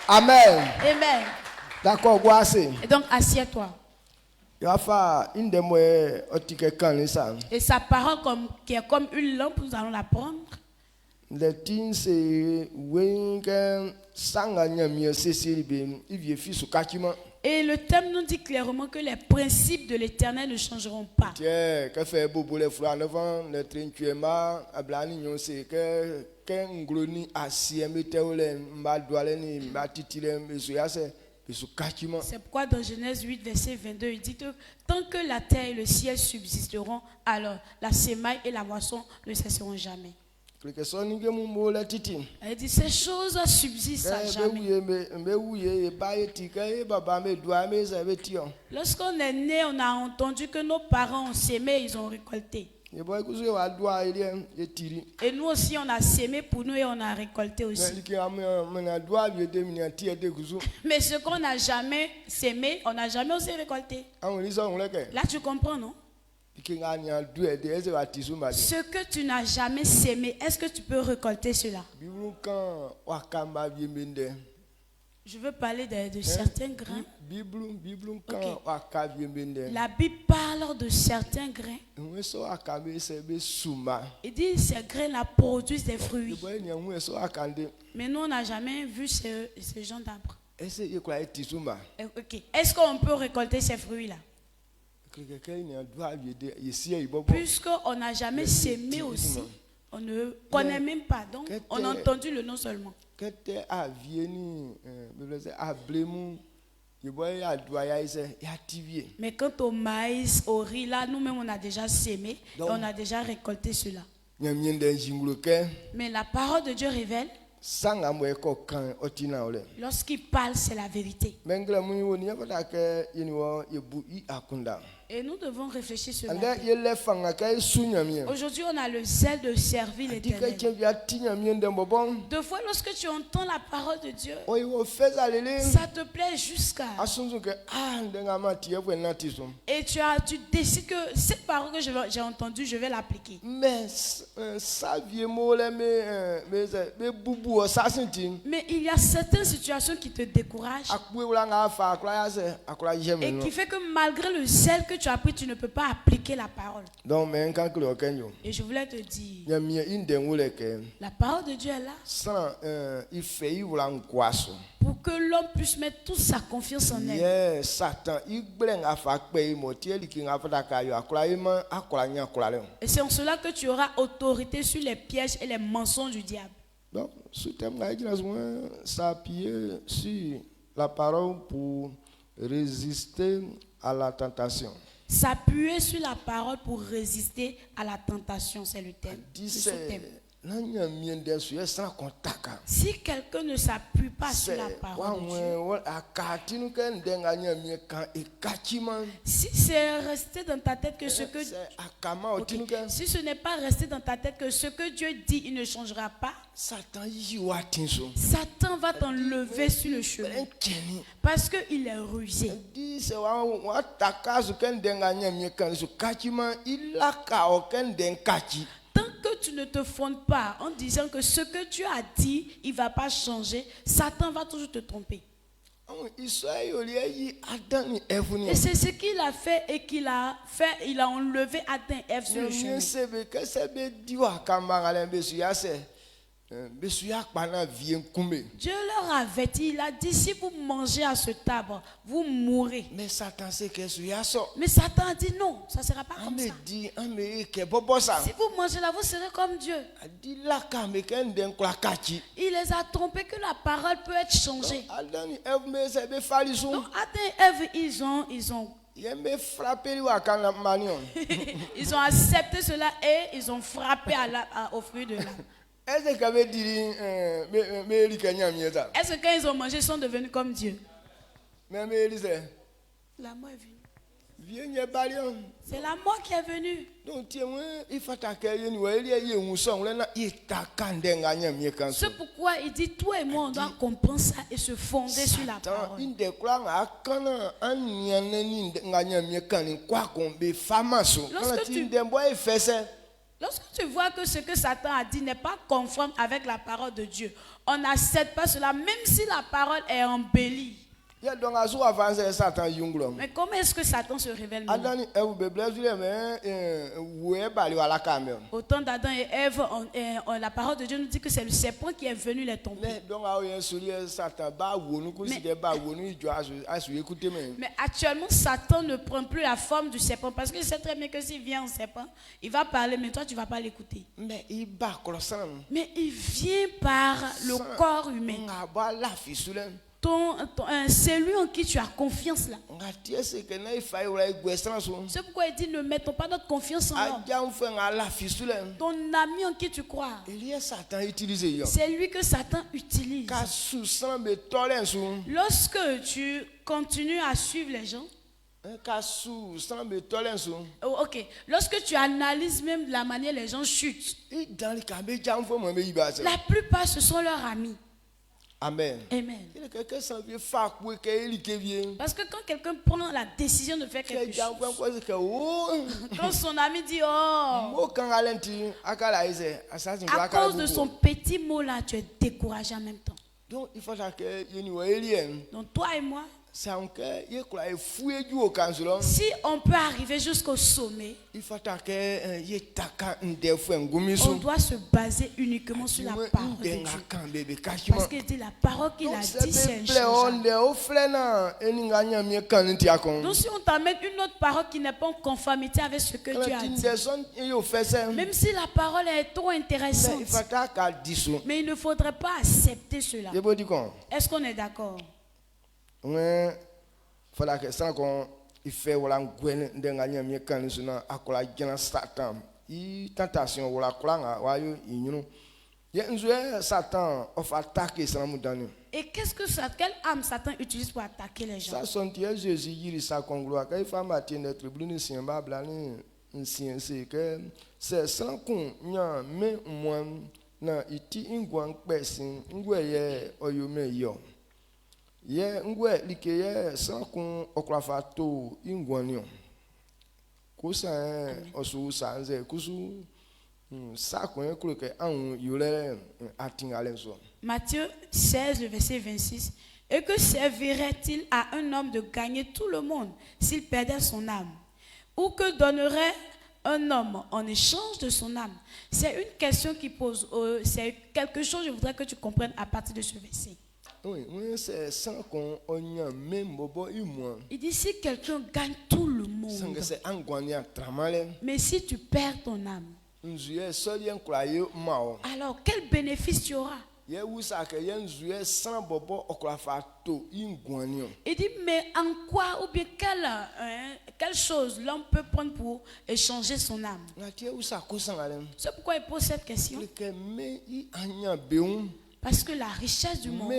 E: Amen.
D: Amen.
E: D'accord, voici.
D: Et donc assieds-toi. Et sa parole qui est comme une lampe, nous allons la prendre.
E: Le tin c'est
D: Et le thème nous dit clairement que les principes de l'Éternel ne changeront pas. C'est pourquoi dans Genèse 8, verset 22, il dit que tant que la terre et le ciel subsisteront, alors la semaille et la moisson ne cesseront jamais. Il dit ces choses subsistent à jamais. Lorsqu'on est né, on a entendu que nos parents ont sémé, ils ont récolté. Et nous aussi, on a sémé pour nous et on a récolté aussi. Mais ce qu'on n'a jamais sémé, on n'a jamais aussi récolté. Là, tu comprends, non? Ce que tu n'as jamais sémé, est-ce que tu peux récolter cela? Je veux parler de certains grains. Okay. La Bible parle de certains grains. Il dit que ces grains-là produisent des fruits. Mais nous, on n'a jamais vu ce genre d'arbre. Okay. Est-ce qu'on peut récolter ces fruits-là? Puisqu'on n'a jamais sémé aussi, on ne connaît même pas. Donc, on a entendu le nom seulement. Mais quant au maïs, au riz, là, nous-mêmes, on a déjà sémé et on a déjà récolté cela. Mais la parole de Dieu révèle. Lorsqu'il parle, c'est la vérité. Et nous devons réfléchir sur la vie. Aujourd'hui, on a le zèle de servir l'Éternel. Deux fois, lorsque tu entends la parole de Dieu, ça te plaît jusqu'à... Et tu décides que cette parole que j'ai entendue, je vais l'appliquer. Mais il y a certaines situations qui te découragent et qui fait que malgré le zèle que tu as pris, tu ne peux pas appliquer la parole. Et je voulais te dire, la parole de Dieu est là pour que l'homme puisse mettre toute sa confiance en elle. Et c'est en cela que tu auras autorité sur les pièges et les mensonges du diable.
E: Donc, ce thème-là, s'appuyer sur la parole pour résister à la tentation.
D: S'appuyer sur la parole pour résister à la tentation, c'est le thème. Si quelqu'un ne s'appuie pas sur la parole de Dieu, si c'est resté dans ta tête que ce que si ce n'est pas resté dans ta tête que ce que Dieu dit, il ne changera pas, Satan va t'enlever sur le chemin parce qu'il est rusé. Tant que tu ne te fondes pas en disant que ce que Dieu a dit, il ne va pas changer, Satan va toujours te tromper. Et c'est ce qu'il a fait et qu'il a fait. Il a enlevé Adam et Ève sur le chemin. Dieu leur avertit, il a dit, si vous mangez à ce arbre, vous mourrez.
I: Mais Satan
D: a dit non, ça ne sera pas comme ça. Si vous mangez là, vous serez comme Dieu. Il les a trompés que la parole peut être changée. Donc Adam et Ève, ils ont accepté cela et ils ont frappé au fruit de l'arbre. Est-ce que quand ils ont mangé, ils sont devenus comme Dieu? La mort est venue. C'est la mort qui est venue. C'est pourquoi il dit, toi et moi, on doit comprendre ça et se fonder sur la parole. Lorsque tu vois que ce que Satan a dit n'est pas conforme avec la parole de Dieu, on n'accepte pas cela, même si la parole est embellie. Mais comment est-ce que Satan se révèle maintenant? Au temps d'Adam et Ève, la parole de Dieu nous dit que c'est le serpent qui est venu les tromper. Mais actuellement, Satan ne prend plus la forme du serpent parce qu'il sait très bien que s'il vient en serpent, il va parler, mais toi tu ne vas pas l'écouter. Mais il vient par le corps humain. C'est lui en qui tu as confiance là. C'est pourquoi il dit ne mettons pas notre confiance en l'homme. Ton ami en qui tu crois, c'est lui que Satan utilise. Lorsque tu continues à suivre les gens, ok, lorsque tu analyses même la manière les gens chutent, la plupart ce sont leurs amis.
I: Amen.
D: Amen. Parce que quand quelqu'un prend la décision de faire quelque chose, quand son ami dit oh, à cause de son petit mot là, tu es découragé en même temps. Donc toi et moi, si on peut arriver jusqu'au sommet, on doit se baser uniquement sur la parole de Dieu. Parce qu'il dit la parole qu'il a dit, c'est inchangeable. Donc si on t'amène une autre parole qui n'est pas en conformité avec ce que Dieu a dit, même si la parole est trop intéressante, mais il ne faudrait pas accepter cela. Est-ce qu'on est d'accord? Et qu'est-ce que ça, quelle âme Satan utilise pour attaquer les gens? Matthieu 16, le verset 26. Et que servirait-il à un homme de gagner tout le monde s'il perdait son âme? Ou que donnerait un homme en échange de son âme? C'est une question qui pose, c'est quelque chose, je voudrais que tu comprennes à partir de ce verset. Il dit si quelqu'un gagne tout le monde, mais si tu perds ton âme, alors quel bénéfice tu auras? Il dit mais en quoi ou bien quelle chose l'homme peut prendre pour échanger son âme? C'est pourquoi il pose cette question. Parce que la richesse du monde,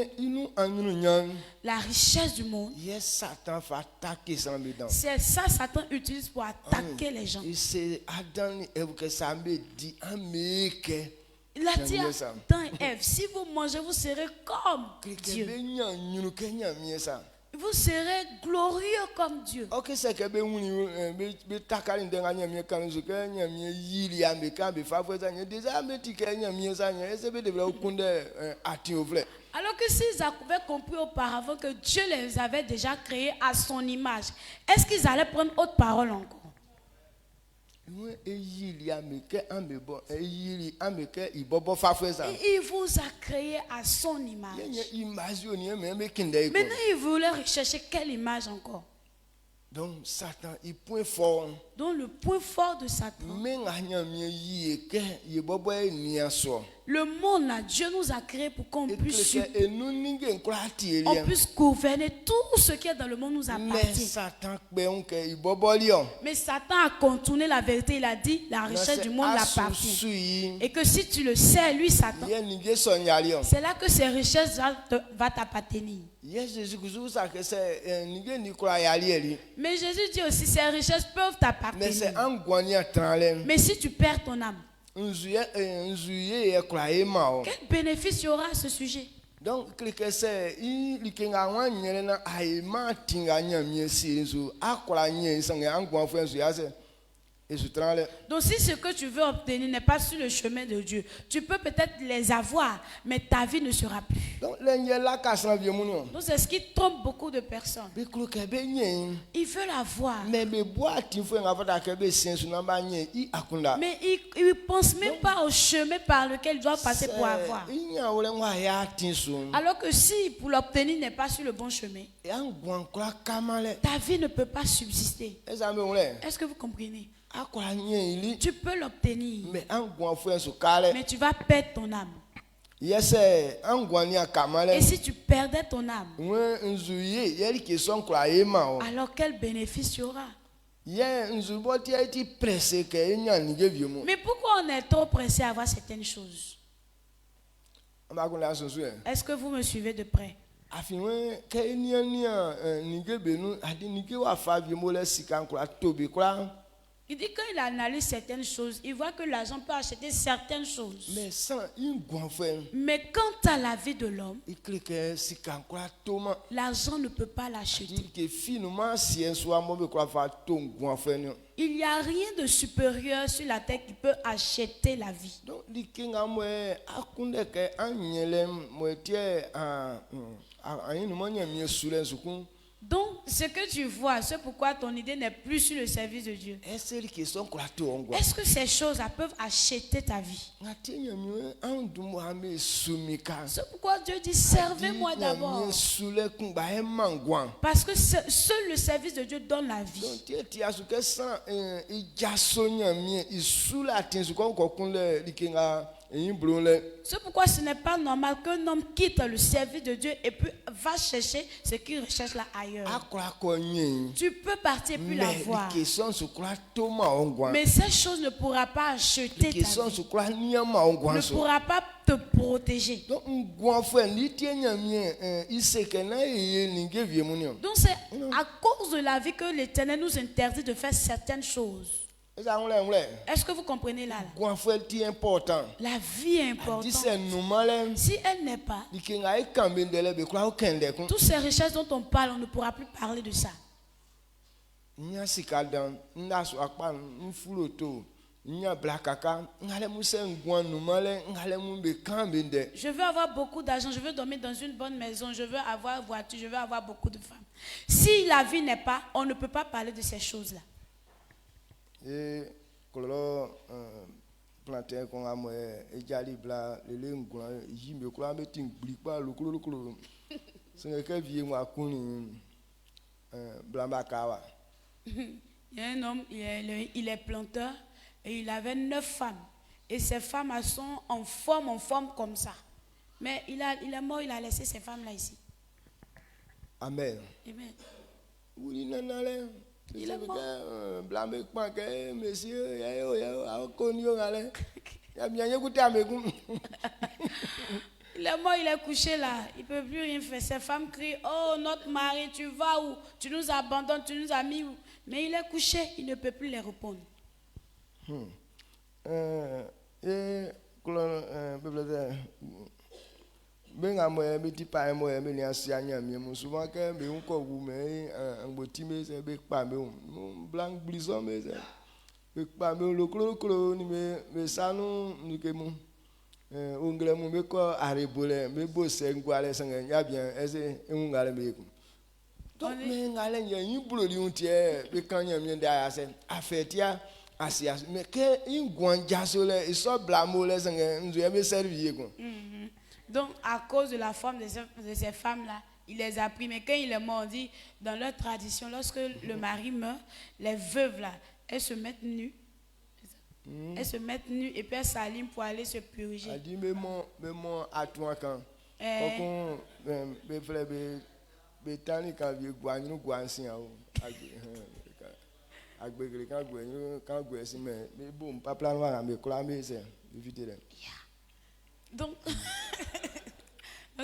D: c'est ça Satan utilise pour attaquer les gens. Il a dit à Adam et Ève, si vous mangez, vous serez comme Dieu. Vous serez glorieux comme Dieu.
I: Ok, c'est que be takali ndenga nyamie kanzo ke nyamie yili ameka be favor za nye déjà me tike nyamie za nye ese be devra ukunde ati ovle.
D: Alors que s'ils avaient compris auparavant que Dieu les avait déjà créés à son image, est-ce qu'ils allaient prendre autre parole encore?
I: Il
D: vous a créé à son image. Maintenant, il voulait rechercher quelle image encore?
I: Donc, Satan, il point fort.
D: Donc, le point fort de Satan. Le monde là, Dieu nous a créé pour qu'on puisse gouverner tout ce qui est dans le monde nous appartient. Mais Satan a contourné la vérité. Il a dit la richesse du monde l'appartient. Et que si tu le sais, lui, Satan, c'est là que ces richesses va t'appartenir. Mais Jésus dit aussi ces richesses peuvent t'appartenir. Mais si tu perds ton âme, quel bénéfice y aura à ce sujet?
I: Donc,
D: donc si ce que tu veux obtenir n'est pas sur le chemin de Dieu, tu peux peut-être les avoir, mais ta vie ne sera plus. Donc c'est ce qui trompe beaucoup de personnes. Ils veulent avoir, mais ils ne pensent même pas au chemin par lequel ils doivent passer pour avoir. Alors que si pour l'obtenir n'est pas sur le bon chemin, ta vie ne peut pas subsister. Est-ce que vous comprenez? Tu peux l'obtenir, mais tu vas perdre ton âme. Et si tu perdais ton âme, alors quel bénéfice y aura? Mais pourquoi on est trop pressé à avoir certaines choses? Est-ce que vous me suivez de près? Il dit qu'il analyse certaines choses, il voit que l'argent peut acheter certaines choses. Mais quant à la vie de l'homme, l'argent ne peut pas l'acheter. Il n'y a rien de supérieur sur la terre qui peut acheter la vie. Donc, ce que tu vois, c'est pourquoi ton idée n'est plus sur le service de Dieu. Est-ce que ces choses-là peuvent acheter ta vie? C'est pourquoi Dieu dit, servez-moi d'abord. Parce que seul le service de Dieu donne la vie. C'est pourquoi ce n'est pas normal qu'un homme quitte le service de Dieu et puis va chercher ce qu'il recherche là ailleurs. Tu peux partir et puis l'avoir. Mais cette chose ne pourra pas acheter ta vie. Ne pourra pas te protéger. Donc c'est à cause de la vie que l'Éternel nous interdit de faire certaines choses. Est-ce que vous comprenez là? La vie est importante. Si elle n'est pas, toutes ces richesses dont on parle, on ne pourra plus parler de ça. Je veux avoir beaucoup d'argent, je veux dormir dans une bonne maison, je veux avoir une voiture, je veux avoir beaucoup de femmes. Si la vie n'est pas, on ne peut pas parler de ces choses-là.
I: Et plantain qu'on a ejali bla le ngula yimbe ko ameti ngli pa lokolo c'est que vie moi kuni blamba kawa.
D: Il y a un homme, il est planteur et il avait 9 femmes et ces femmes sont en forme comme ça. Mais il est mort, il a laissé ces femmes là ici.
I: Amen.
D: Amen.
I: Oui, nanale.
D: Il est mort. Il est mort, il est couché là. Il ne peut plus rien faire. Ses femmes crient, oh notre mari, tu vas où? Tu nous abandonnes, tu nous as mis où? Mais il est couché, il ne peut plus les répondre.
I: benga mo me ti pa mo me ni asia nya mi mo souvent que me un ko wu me un boti me se be pa me blanc blison me se be pa me lo klo ni me sanu ni ke mu ongle mu me ko aribole me bo se ngwale sanga nya bien ese ngale me ku to me ngale nya yin bulo li untie be kan nya mi nda ya se afetia asia me ke ingwan jasole iso blamole sanga nzu ya be servir ku.
D: Donc, à cause de la forme de ces femmes-là, il les a pris. Mais quand il est mort, on dit, dans leur tradition, lorsque le mari meurt, les veuves-là, elles se mettent nues. Elles se mettent nues et puis elles s'alignent pour aller se purger.
I: Elle dit, mais mon à toi quand. Quand mes frères, mes tannis, quand ils guanent, nous guanent si en haut. Quand mais bon, pas plein de mais clamer, c'est éviter.
D: Donc,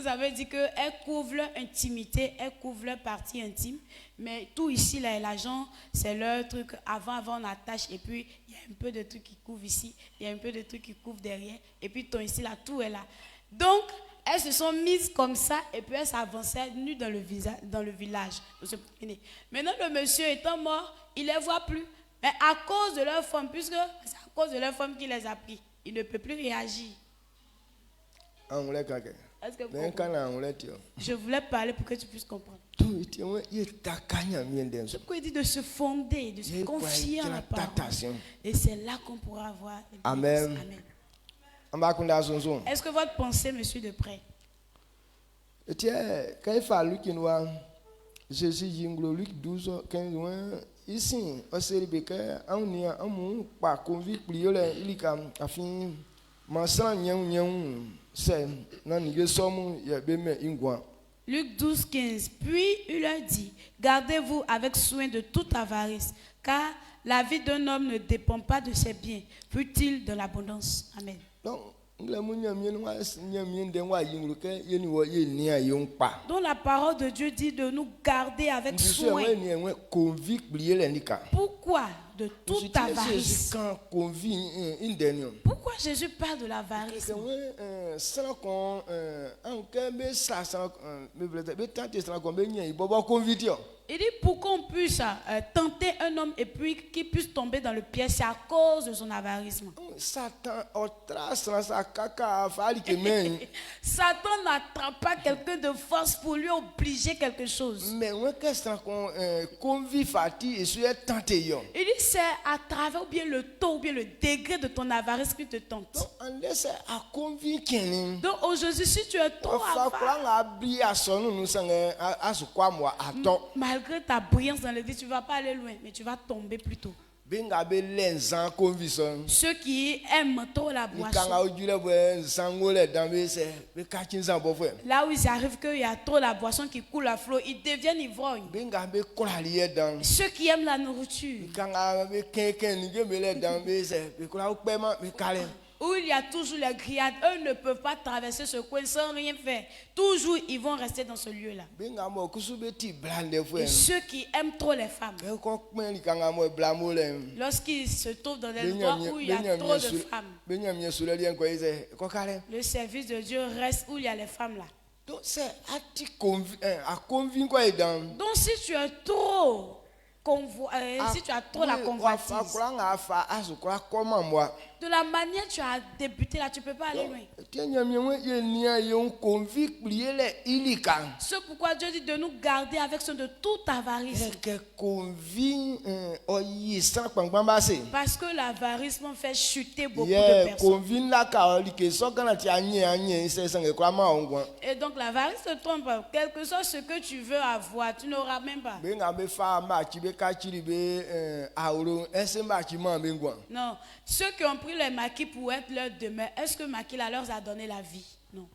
D: ça veut dire qu'elle couvre leur intimité, elle couvre leur partie intime, mais tout ici, là, l'argent, c'est leur truc. Avant, on attache, et puis il y a un peu de trucs qui couvrent ici, il y a un peu de trucs qui couvrent derrière, et puis ton ici, là, tout est là. Donc, elles se sont mises comme ça, et puis elles s'avançaient nues dans le village. Maintenant, le monsieur étant mort, il ne les voit plus. Mais à cause de leur femme, puisque c'est à cause de leur femme qu'il les a pris, il ne peut plus réagir. Est-ce que je voulais parler pour que tu puisses comprendre. Ce qu'il dit de se fonder, de se confier en la parole. Et c'est là qu'on pourra avoir.
I: Amen.
D: Est-ce que votre pensée me suit de près?
I: Quand il fallu qu'il nous Jésus Luc 12, 15, ici, au Séribéka, on a un pas convict, il a fini.
D: Luc 12, 15. Puis il leur dit, gardez-vous avec soin de toute avarice, car la vie d'un homme ne dépend pas de ses biens, fut-il de l'abondance. Amen.
G: Donc
D: la parole de Dieu dit de nous garder avec soin. Pourquoi? De toute avarice. Pourquoi Jésus parle de l'avarice? Il dit pour qu'on puisse tenter un homme et puis qu'il puisse tomber dans le piège, c'est à cause de son avarisme. Satan n'attrape pas quelqu'un de force pour lui obliger quelque chose. Il dit c'est à travers ou bien le taux ou bien le degré de ton avarice qui te tente. Donc aujourd'hui si tu es trop avare, malgré ta brillance dans le vie, tu ne vas pas aller loin, mais tu vas tomber plus tôt. Ceux qui aiment trop la boisson, là où ils arrivent qu'il y a trop la boisson qui coule à flot, ils deviennent ivrognes. Ceux qui aiment la nourriture, où il y a toujours les grillades, eux ne peuvent pas traverser ce coin sans rien faire. Toujours, ils vont rester dans ce lieu-là. Et ceux qui aiment trop les femmes, lorsqu'ils se trouvent dans des endroits où il y a trop de femmes, le service de Dieu reste où il y a les femmes là. Donc si tu as trop si tu as trop la convoitise, de la manière tu as débuté là, tu ne peux pas aller loin. C'est pourquoi Dieu dit de nous garder avec soin de toute avarice. Parce que l'avarisme fait chuter beaucoup de personnes. Et donc l'avarice te trompe. Quel que soit ce que tu veux avoir, tu n'auras même pas. Non. Ceux qui ont pris les maquis pour être leur demeure, est-ce que Maquis leur a donné la vie? Non.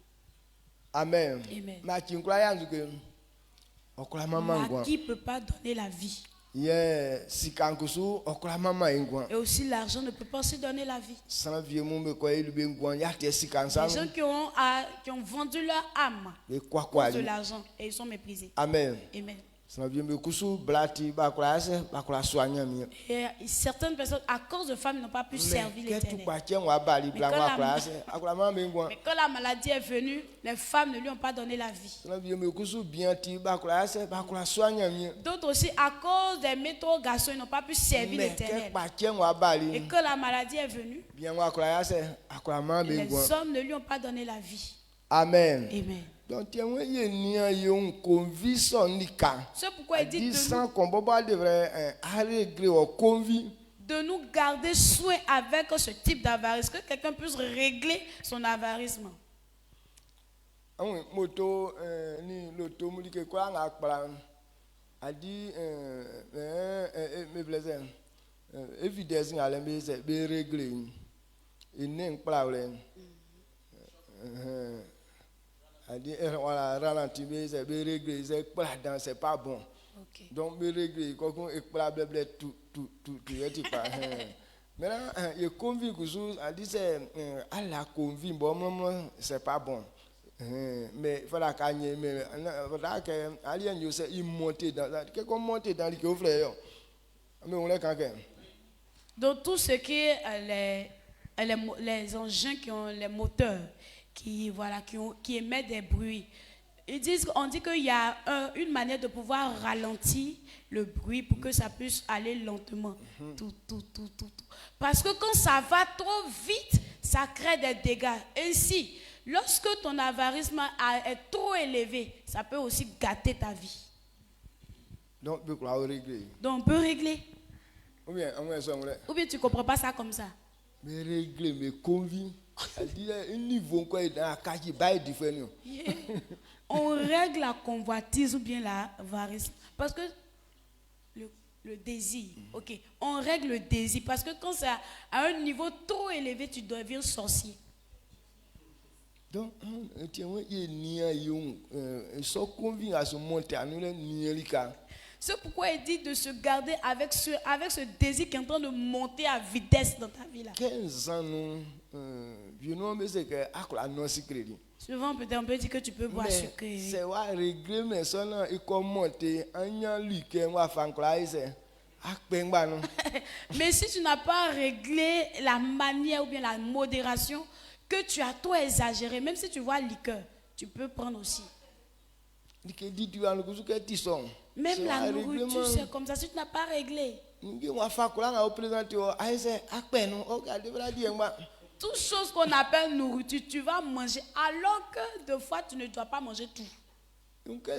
I: Amen.
D: Amen.
I: Maquis
D: ne peut pas donner la vie. Et aussi l'argent ne peut pas aussi donner la vie. Les gens qui ont vendu leur âme pour de l'argent et ils sont méprisés.
I: Amen.
D: Amen. Et certaines personnes, à cause de femmes, n'ont pas pu servir l'Éternel. Mais quand la maladie est venue, les femmes ne lui ont pas donné la vie. D'autres aussi, à cause des métaux garçons, ils n'ont pas pu servir l'Éternel. Et quand la maladie est venue, les hommes ne lui ont pas donné la vie.
I: Amen.
D: Amen.
I: Donc, c'est
D: pourquoi il dit de nous garder soin avec ce type d'avarice, que quelqu'un puisse régler son avarisme.
I: C'est pas bon. Okay. Donc, maintenant, il convient que c'est pas bon. Mais il faut
D: donc, tout ce qui est les engins qui ont les moteurs, qui émettent des bruits. On dit qu'il y a une manière de pouvoir ralentir le bruit pour que ça puisse aller lentement. Tout. Parce que quand ça va trop vite, ça crée des dégâts. Ainsi, lorsque ton avarisme est trop élevé, ça peut aussi gâter ta vie.
I: Donc,
D: on peut régler.
I: Ou bien
D: tu ne comprends pas ça comme ça.
I: Mais régler, mais convient.
D: On règle la convoitise ou bien l'avarisme. Parce que le désir, ok, on règle le désir. Parce que quand c'est à un niveau trop élevé, tu deviens sorcier.
I: Donc,
D: c'est pourquoi il dit de se garder avec ce désir qui est en train de monter à vitesse dans ta vie là.
I: 15 ans,
D: souvent, peut-être on peut dire que tu peux boire sucré.
I: C'est régler, mais ça, il commence
D: mais si tu n'as pas réglé la manière ou bien la modération, que tu as trop exagéré, même si tu vois liqueur, tu peux prendre aussi. Même la nourriture, c'est comme ça. Si tu n'as pas réglé, toutes choses qu'on appelle nourriture, tu vas manger, alors que de fois tu ne dois pas manger tout.
I: Donc, il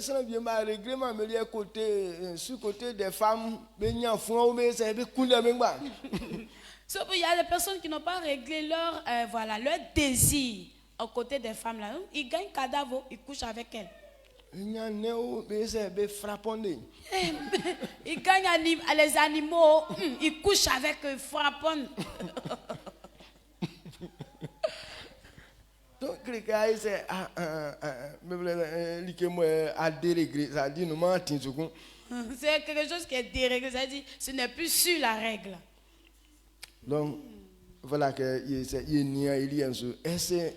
D: y a des personnes qui n'ont pas réglé leur désir aux côtés des femmes là. Ils gagnent cadavre, ils couchent avec elles. Ils gagnent les animaux, ils couchent avec frappant.
I: Donc, c'est
D: quelque chose qui est déréglé, ça dit ce n'est plus sur la règle.
I: Donc, voilà que il y a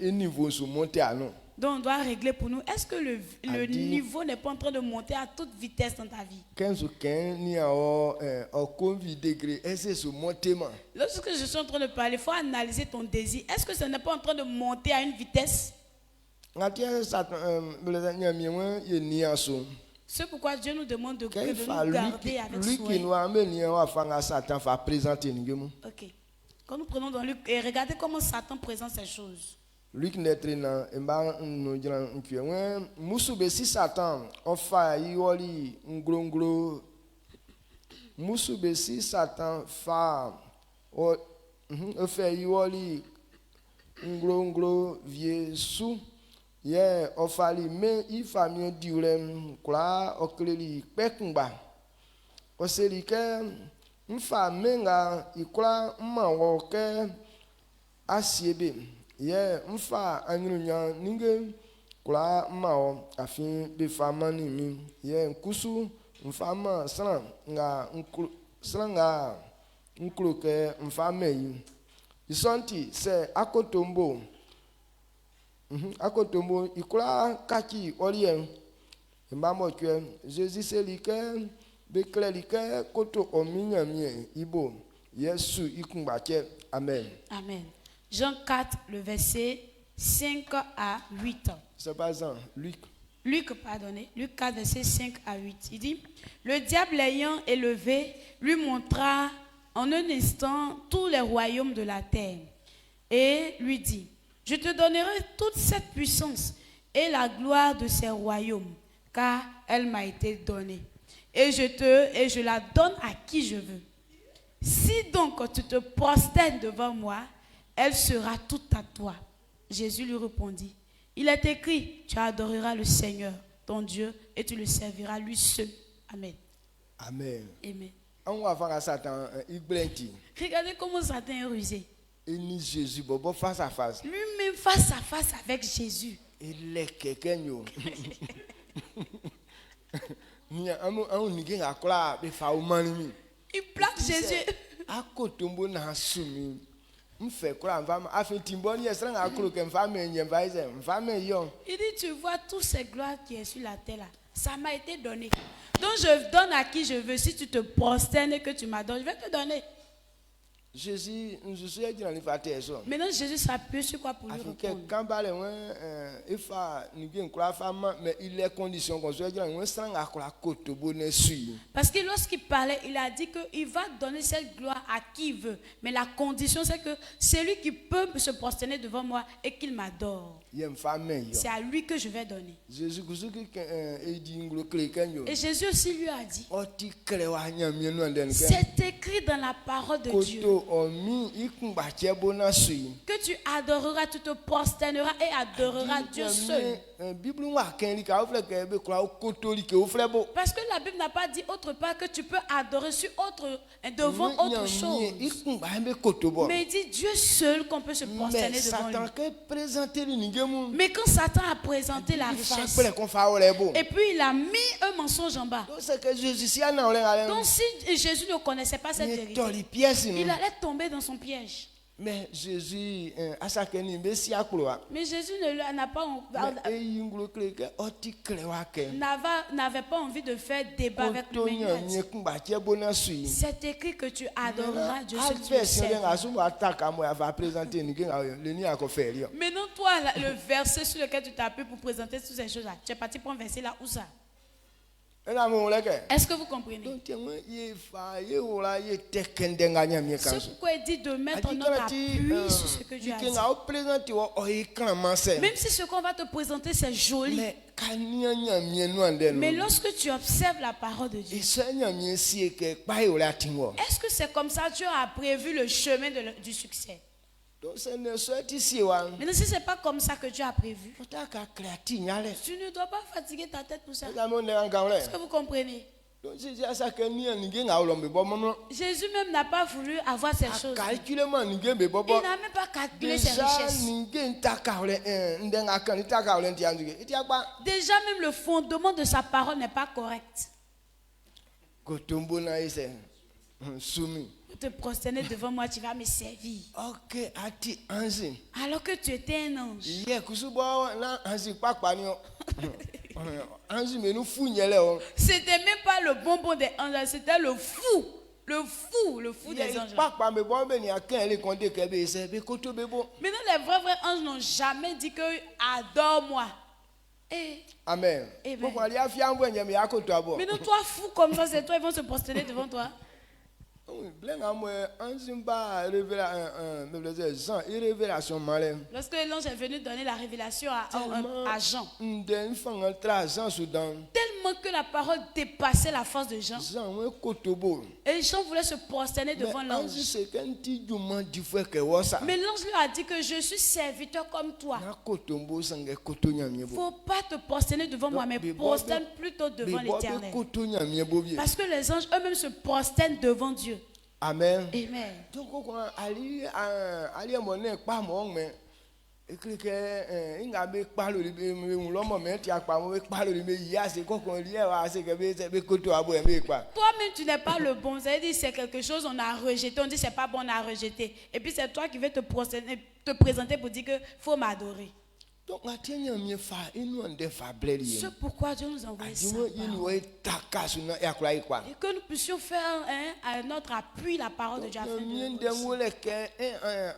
I: un niveau sur monter à nous.
D: Donc on doit régler pour nous. Est-ce que le niveau n'est pas en train de monter à toute vitesse dans ta vie?
I: 15 ou 15, il y a un degré. Est-ce que c'est monter?
D: Lorsque je suis en train de parler, il faut analyser ton désir. Est-ce que ce n'est pas en train de monter à une vitesse? C'est pourquoi Dieu nous demande de nous garder avec soin. Ok. Quand nous prenons dans Luc, et regardez comment Satan présente ces choses.
I: Luc netrina musubesi Satan ofa iwoli ngrongro musubesi Satan fa ofa iwoli ngrongro viesu ye ofali me ifamio diulem kula okleli pekungba oseli ke mfa menga ikula mmawo ke asiebe ye mfa anyunya ninge kula mao afin be fama ni mi ye nkusu mfama sran nga nkloke mfama yi isonti se akotombo ikula kaki orien Jésus c'est liqueur, béclé liqueur, koto ominyamie, ibo, Yesu ikumbache. Amen.
D: Amen. Jean 4, le verset 5 à 8.
I: C'est pas Jean, Luc.
D: Luc 4, verset 5 à 8. Il dit, le diable l'ayant élevé, lui montra en un instant tous les royaumes de la terre. Et lui dit, je te donnerai toute cette puissance et la gloire de ces royaumes, car elle m'a été donnée. Et je la donne à qui je veux. Si donc tu te prosternes devant moi, elle sera toute à toi. Jésus lui répondit, il est écrit, tu adoreras le Seigneur, ton Dieu, et tu le serviras lui seul. Amen.
I: Amen.
D: Amen.
I: On va faire Satan, il blenti.
D: Regardez comment Satan est rusé.
I: Et ni Jésus, bobo face à face.
D: Lui-même face à face avec Jésus.
I: Il est quelqu'un. Il
D: plaque Jésus.
I: Il
D: dit, tu vois toutes ces gloires qui est sur la terre là. Ça m'a été donné. Donc je donne à qui je veux. Si tu te prosternes et que tu m'adores, je vais te donner.
I: Jésus,
D: maintenant Jésus s'appuie sur quoi pour lui répondre? Parce que lorsqu'il parlait, il a dit qu'il va donner cette gloire à qui il veut. Mais la condition c'est que c'est lui qui peut se prosterner devant moi et qu'il m'adore. C'est à lui que je vais donner. Et Jésus aussi lui a dit, c'est écrit dans la parole de Dieu que tu adoreras, tu te prosterneras et adoreras Dieu seul. Parce que la Bible n'a pas dit autre part que tu peux adorer sur devant autre chose. Mais il dit Dieu seul qu'on peut se prosterner devant lui. Mais quand Satan a présenté la richesse, et puis il a mis un mensonge en bas. Donc si Jésus ne connaissait pas cette vérité, il allait tomber dans son piège.
I: Mais Jésus
D: n'avait pas envie de faire débat avec lui. C'est écrit que tu adoreras Dieu seul. Maintenant toi, le verset sur lequel tu t'appuies pour présenter toutes ces choses-là, tu es parti pour un verset là où ça? Est-ce que vous comprenez? C'est pourquoi il dit de mettre notre appui sur ce que Dieu a dit. Même si ce qu'on va te présenter c'est joli, mais lorsque tu observes la parole de Dieu, est-ce que c'est comme ça que Dieu a prévu le chemin du succès? Maintenant, si ce n'est pas comme ça que Dieu a prévu, tu ne dois pas fatiguer ta tête pour ça. Est-ce que vous comprenez? Jésus même n'a pas voulu avoir ces choses. Il n'a même pas calculé ses richesses. Déjà même le fondement de sa parole n'est pas correct. Te prosterner devant moi, tu vas me servir. Alors que tu étais un ange. C'était même pas le bonbon des anges, c'était le fou. Le fou des anges. Maintenant, les vrais anges n'ont jamais dit que adore-moi.
I: Amen.
D: Maintenant, toi, fou comme ça, c'est toi, ils vont se prosterner devant toi. Lorsque l'ange est venu donner la révélation à Jean, tellement que la parole dépassait la force de Jean, et Jean voulait se prosterner devant l'ange. Mais l'ange lui a dit que je suis serviteur comme toi. Il ne faut pas te prosterner devant moi, mais prosterne plutôt devant l'Éternel. Parce que les anges eux-mêmes se prosternent devant Dieu.
I: Amen.
D: Amen.
I: Donc,
D: toi-même tu n'es pas le bon. Ça veut dire c'est quelque chose on a rejeté. On dit c'est pas bon, on a rejeté. Et puis c'est toi qui veux te présenter pour dire que faut m'adorer.
I: Donc, on a tenu un mieux fa, et nous on défa blé.
D: C'est pourquoi Dieu nous a envoyé ça.
I: Et
D: que nous puissions faire à notre appui la parole de Dieu.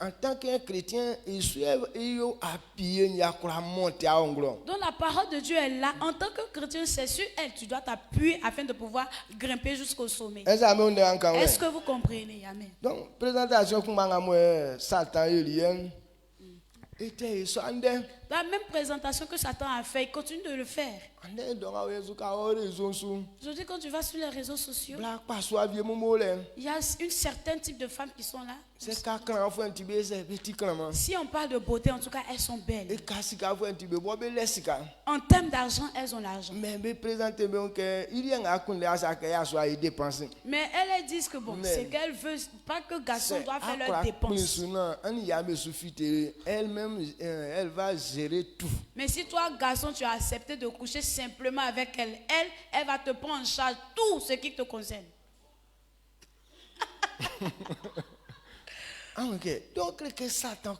I: En tant qu'un chrétien, il
D: donc la parole de Dieu est là. En tant que chrétien, c'est sur elle. Tu dois t'appuyer afin de pouvoir grimper jusqu'au sommet. Est-ce que vous comprenez? Amen.
I: Donc, présentation pour Satan et était
D: la même présentation que Satan a fait, il continue de le faire. Aujourd'hui, quand tu vas sur les réseaux sociaux, il y a un certain type de femmes qui sont là. Si on parle de beauté, en tout cas, elles sont belles. En termes d'argent, elles ont l'argent. Mais elles disent que bon, c'est qu'elles veulent pas que garçons doivent faire leurs dépenses.
I: Elle va gérer tout.
D: Mais si toi, garçon, tu as accepté de coucher simplement avec elle, elle va te prendre en charge tout ce qui te concerne.
I: Ok. Donc, que Satan,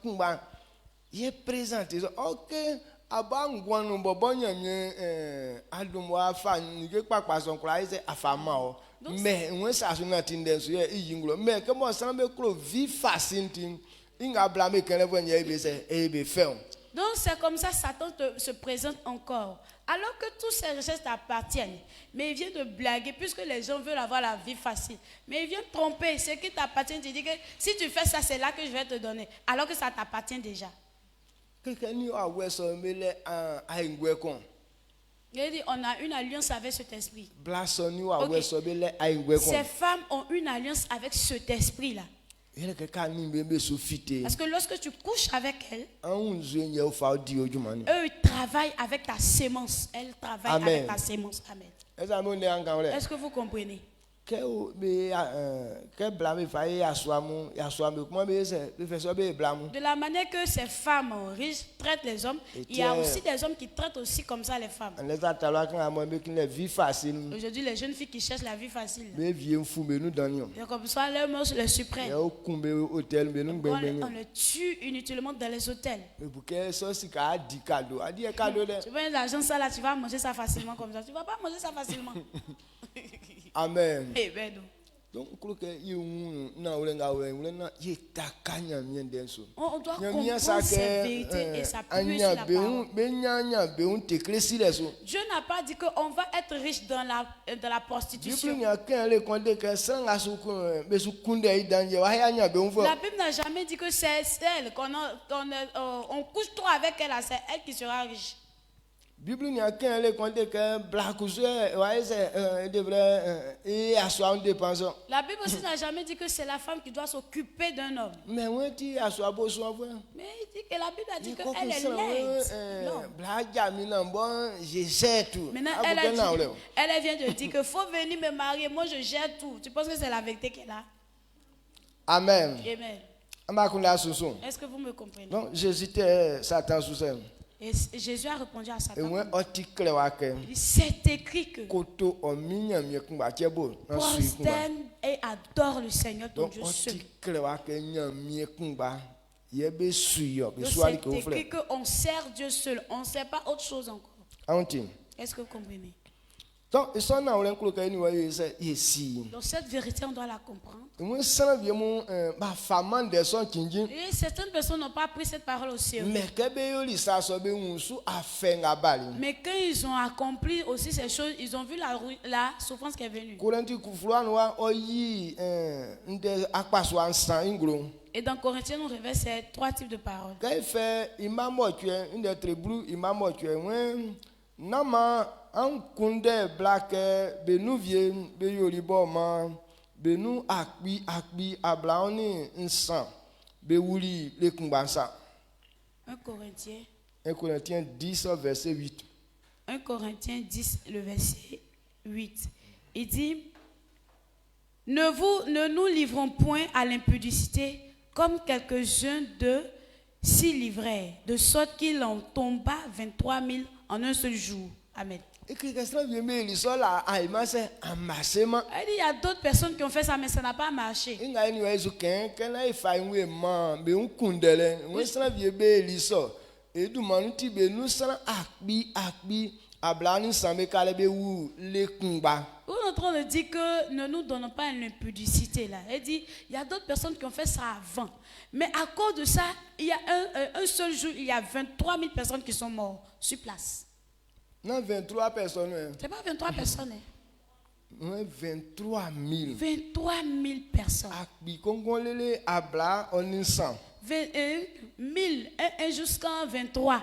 I: il est présenté. Ok. Mais on ça sur notre tendance mais comment ça me vie facile il a blâmé qu'elle est fait.
D: Donc c'est comme ça Satan se présente encore. Alors que tous ces richesses t'appartiennent. Mais il vient de blaguer puisque les gens veulent avoir la vie facile. Mais il vient te tromper. Ce qui t'appartient, tu dis que si tu fais ça, c'est là que je vais te donner. Alors que ça t'appartient déjà.
I: Quelqu'un a
D: Il dit, on a une alliance avec cet esprit.
I: Okay.
D: Ces femmes ont une alliance avec cet esprit-là. Parce que lorsque tu couches avec elles, eux, ils travaillent avec ta sémence. Elles travaillent avec ta sémence. Amen. Est-ce que vous comprenez?
I: De
D: la manière que ces femmes riches traitent les hommes, il y a aussi des hommes qui traitent aussi comme ça les femmes. Aujourd'hui, les jeunes filles qui cherchent la vie facile. Et comme ça, leur mot le suprême. On le tue inutilement dans les hôtels. Tu veux l'argent, ça là, tu vas manger ça facilement comme ça. Tu ne vas pas manger ça facilement.
I: Amen.
D: Amen.
I: Donc, on doit
D: comprendre cette vérité et s'appuyer sur la parole. Dieu n'a pas dit qu'on va être riche dans la prostitution. La Bible n'a jamais dit que c'est celle on couche trop avec elle, c'est elle qui sera riche.
I: La Bible n'a qu'un compte que black
D: La Bible aussi n'a jamais dit que c'est la femme qui doit s'occuper d'un homme. Mais il dit que la Bible a dit qu'elle est laide. Maintenant, elle vient de dire qu'il faut venir me marier, moi je gère tout. Tu penses que c'est la vérité qu'elle a?
I: Amen.
D: Amen. Est-ce que vous me comprenez?
I: Donc, j'hésitais Satan sous ça.
D: Et Jésus a répondu à Satan.
I: Il
D: dit, c'est écrit que prosterne et adore le Seigneur ton Dieu seul. Donc c'est écrit qu'on sert Dieu seul. On ne sert pas autre chose encore. Est-ce que vous comprenez?
I: Donc cette
D: vérité, on doit la comprendre.
I: Et
D: certaines personnes n'ont pas pris cette parole au sérieux. Mais quand ils ont accompli aussi ces choses, ils ont vu la souffrance qui est venue. Et dans Corinthiens, on révèle ces trois types de paroles.
I: En kunde black benuvie beyoliboma benu akbi ablaoni nsan bewuli le kumbansa.
D: 1 Corinthiens
I: 10 verset 8.
D: 1 Corinthiens 10 le verset 8. Il dit, ne nous livrons point à l'impudicité comme quelques-uns d'eux s'y livraient, de sorte qu'il en tomba 23 000 en un seul jour. Amen. Il y a d'autres personnes qui ont fait ça, mais ça n'a pas marché.
I: et du manuti be nous sang akbi ablani sambe kalebe wu le kumba.
D: On est en train de dire que ne nous donnons pas une impudicité là. Elle dit, il y a d'autres personnes qui ont fait ça avant. Mais à cause de ça, il y a un seul jour, il y a 23 000 personnes qui sont mortes sur place.
I: Non, 23 personnes.
D: C'est pas 23 personnes.
I: Non, 23 000.
D: 23 000 personnes.
I: Akbi kongolele abla on sang.
D: 1000, jusqu'en 23.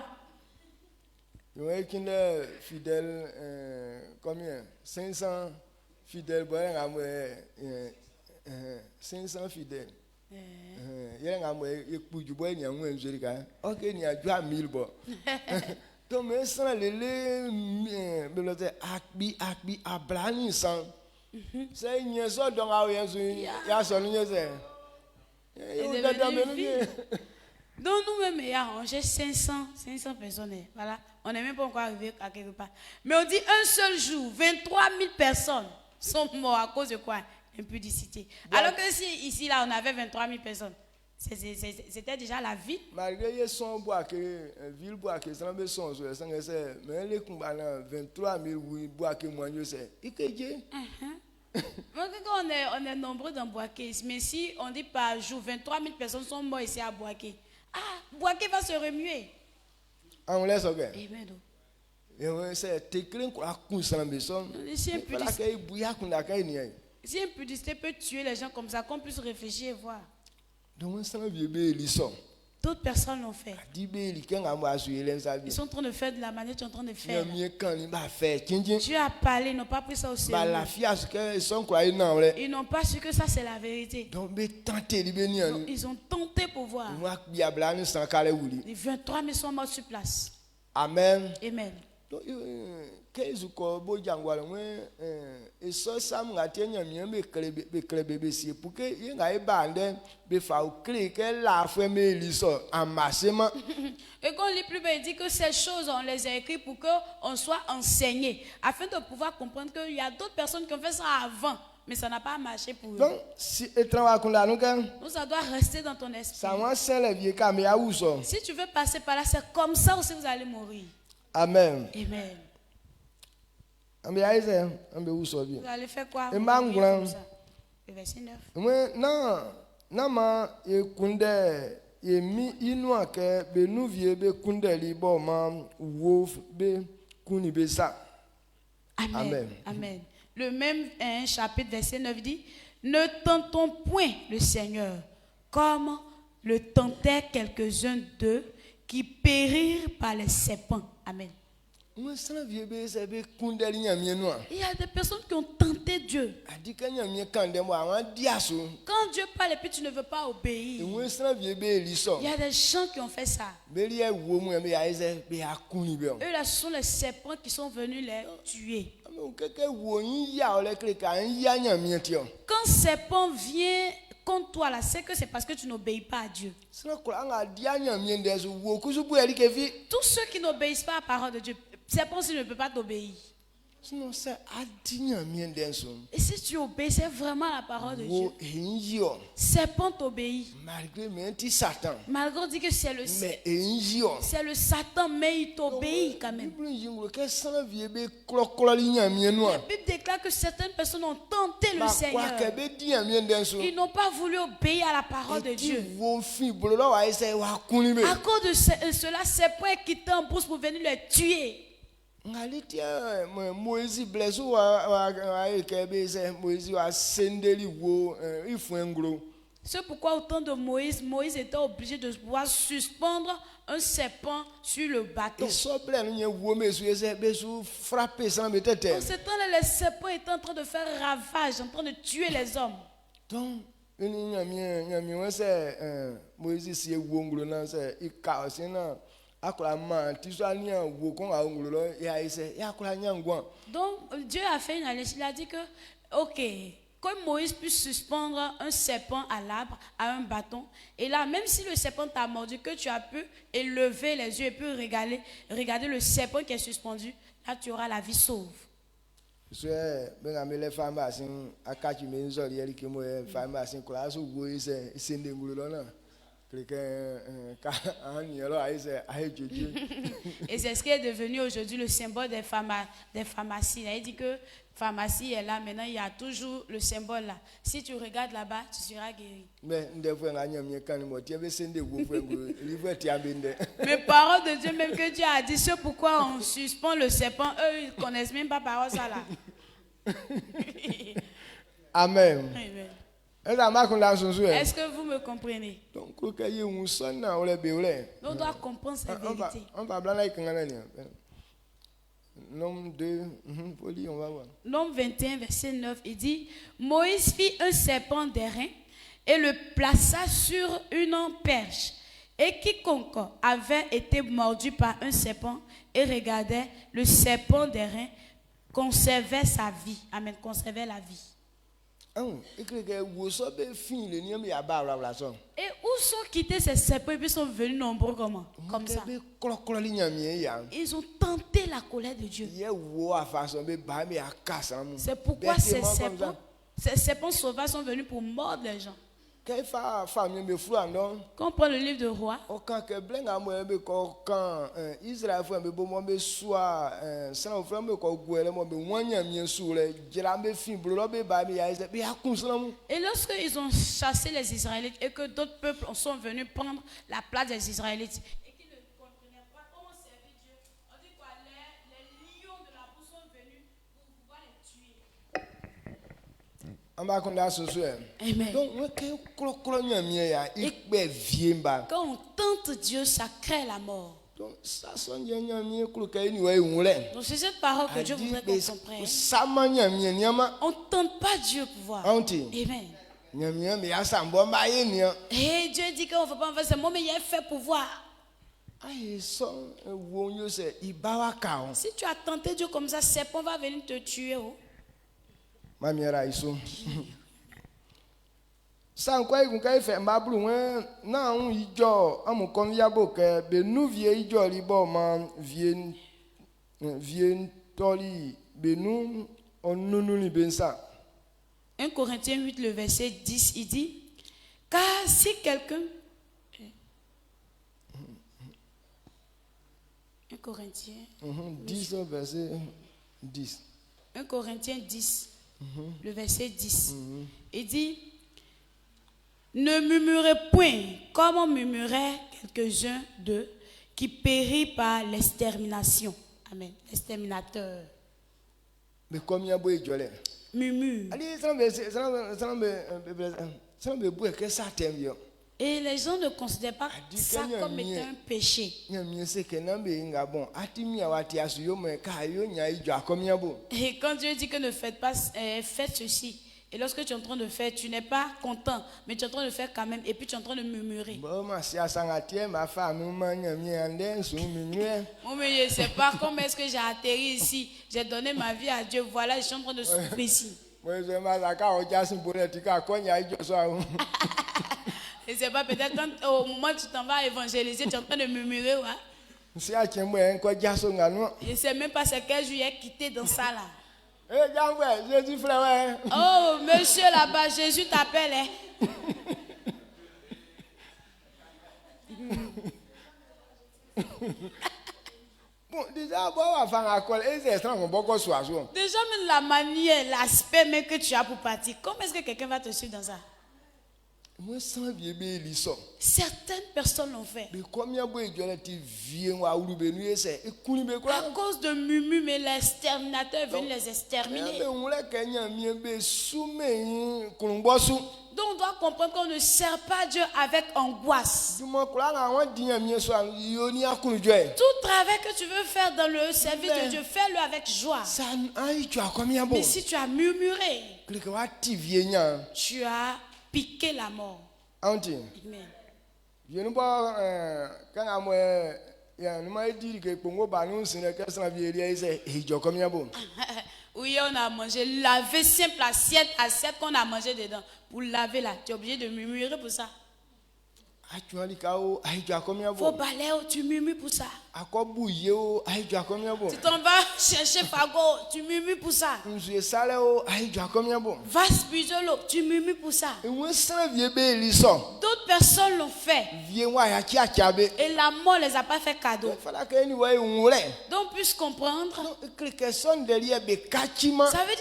I: Il y a qui est fidèle, combien 500 fidèles, 500 fidèles. Il y a un peu de bois, il y a un peu de bois. Ok, il y a 1000 bois. Donc, mais ça, akbi ablani sang. C'est une sorte de
D: donc nous-mêmes, il y a rangé 500 personnes. Voilà. On n'est même pas encore arrivé à quelque part. Mais on dit un seul jour, 23 000 personnes sont mortes à cause de quoi? Impudicité. Alors que si ici, là, on avait 23 000 personnes, c'était déjà la vie.
I: Malgré son bois que ville bois que ça me son mais les combats 23 000 bois que moi je sais.
D: On est nombreux dans Boaké, mais si on dit par jour 23 000 personnes sont mortes ici à Boaké, Boaké va se remuer.
I: On laisse ok.
D: Amen.
I: C'est écrit quoi ça maison.
D: Si impudicité peut tuer les gens comme ça, qu'on puisse réfléchir et voir. D'autres personnes l'ont fait. Ils sont en train de faire de la manière que tu es en train de faire. Dieu a parlé, ils n'ont pas pris ça au sérieux. Ils n'ont pas su que ça c'est la vérité. Donc, ils ont tenté pour voir. Les 23 000 sont morts sur place.
I: Amen.
D: Amen. Et quand on lit plus bas, il dit que ces choses, on les a écrites pour qu'on soit enseigné, afin de pouvoir comprendre qu'il y a d'autres personnes qui ont fait ça avant, mais ça n'a pas marché pour eux. Donc, ça doit rester dans ton esprit. Si tu veux passer par là, c'est comme ça aussi vous allez mourir.
I: Amen.
D: Amen. Vous allez faire quoi? Le verset 9.
I: Non,
D: Amen. Amen. Le même chapitre, verset 9 dit, ne tentons point le Seigneur comme le tentaient quelques-uns d'eux qui périrent par les serpents. Amen. Il y a des personnes qui ont tenté Dieu. Quand Dieu parle et puis tu ne veux pas obéir, il y a des gens qui ont fait ça. Eux là, ce sont les serpents qui sont venus les tuer. Quand serpent vient contre toi là, c'est que c'est parce que tu n'obéis pas à Dieu. Tous ceux qui n'obéissent pas à la parole de Dieu, serpent ne peut pas t'obéir. Et si tu obéis, c'est vraiment la parole de Dieu. Serpent t'obéit. Malgré on dit que c'est le Satan, mais il t'obéit quand même. La Bible déclare que certaines personnes ont tenté le Seigneur. Ils n'ont pas voulu obéir à la parole de Dieu. À cause de cela, c'est pour quitter en brousse pour venir les tuer. C'est pourquoi au temps de Moïse était obligé de pouvoir suspendre un serpent sur le bateau. En ce temps-là, les serpents étaient en train de faire ravage, en train de tuer les hommes. Donc, Dieu a fait une allégeance. Il a dit que, ok, comme Moïse puisse suspendre un serpent à l'arbre, à un bâton, et là, même si le serpent t'a mordu, que tu as pu élever les yeux et pu regarder le serpent qui est suspendu, là tu auras la vie sauve. Et c'est ce qui est devenu aujourd'hui le symbole des pharmacies. Il dit que pharmacie est là, maintenant il y a toujours le symbole là. Si tu regardes là-bas, tu seras guéri. Mais parole de Dieu, même que Dieu a dit, c'est pourquoi on suspend le serpent, eux ils ne connaissent même pas parole ça là.
I: Amen.
D: Amen.
I: Est-ce
D: que vous me comprenez?
I: Donc,
D: on doit comprendre cette vérité.
I: Nombre 2, on va voir.
D: Nombre 21, verset 9, il dit, Moïse fit un serpent d'airain et le plaça sur une perche. Et quiconque avait été mordu par un serpent et regardait le serpent d'airain conservait sa vie. Amen, conservait la vie. Et où sont quittés ces serpents et puis sont venus nombreux comment? Comme ça. Ils ont tenté la colère de Dieu. C'est pourquoi ces serpents sauvages sont venus pour mordre les gens. Quand on prend le livre de Roi, et lorsque ils ont chassé les Israélites et que d'autres peuples sont venus prendre la place des Israélites et qu'ils ne comprenaient pas comment servir Dieu, on dit quoi, les lions de la boue sont venus pour pouvoir les tuer.
I: Amen.
D: Quand on tente Dieu, ça crée la mort. Donc c'est cette parole que Dieu voudrait qu'on comprenne. On ne tente pas Dieu pour voir. Amen. Et Dieu dit qu'on ne veut pas faire ça, mais il est fait pour voir. Si tu as tenté Dieu comme ça, serpent va venir te tuer. Oh.
I: Sans quoi il fait ma blou na un ijo amu kon yabo ke be nu vie ijo libo man vient toli be nu on nunu ni bensa.
D: 1 Corinthiens 8 le verset 10 il dit car si quelqu'un 1 Corinthiens
I: 10 verset 10.
D: 1 Corinthiens 10 le verset 10. Il dit ne murmurez point comme on murmurait quelques-uns d'eux qui périt par l'extermination. Amen. L'exterminateur.
I: Mais comme il y a beau éjolé.
D: Murmure. Et les gens ne considèrent pas ça comme étant un péché. Et quand Dieu dit que ne faites pas, faites ceci. Et lorsque tu es en train de faire, tu n'es pas content, mais tu es en train de faire quand même, et puis tu es en train de murmurer. Oh, mais je ne sais pas comment est-ce que j'ai atterri ici. J'ai donné ma vie à Dieu. Voilà, je suis en train de souffrir ici. Et c'est pas peut-être quand au moment où tu t'en vas évangéliser, tu es en train de murmurer. Ouais? Je ne sais même pas c'est quel jour il est quitté dans ça là. Oh, monsieur là-bas, Jésus t'appelle. Hein?
I: Bon, déjà
D: même la manière, l'aspect même que tu as pour partir, comment est-ce que quelqu'un va te suivre dans ça? Certaines personnes l'ont fait. À cause de murmures, mais l'exterminateur est venu les exterminer. Donc on doit comprendre qu'on ne sert pas Dieu avec angoisse. Tout travail que tu veux faire dans le service de Dieu, fais-le avec joie. Mais si tu as murmuré, tu as piqué la mort.
I: Amen. Je ne pas quand
D: oui, on a mangé, laver simple assiette qu'on a mangé dedans. Pour laver là, tu es obligé de murmurer pour ça. Faut balayer, tu murmures pour ça. Tu t'en vas chercher fagot, tu murmures pour ça. Vasse puiser l'eau, tu murmures pour ça. D'autres personnes l'ont fait. Et la mort les a pas fait cadeau. Donc, puisse comprendre. Ça veut dire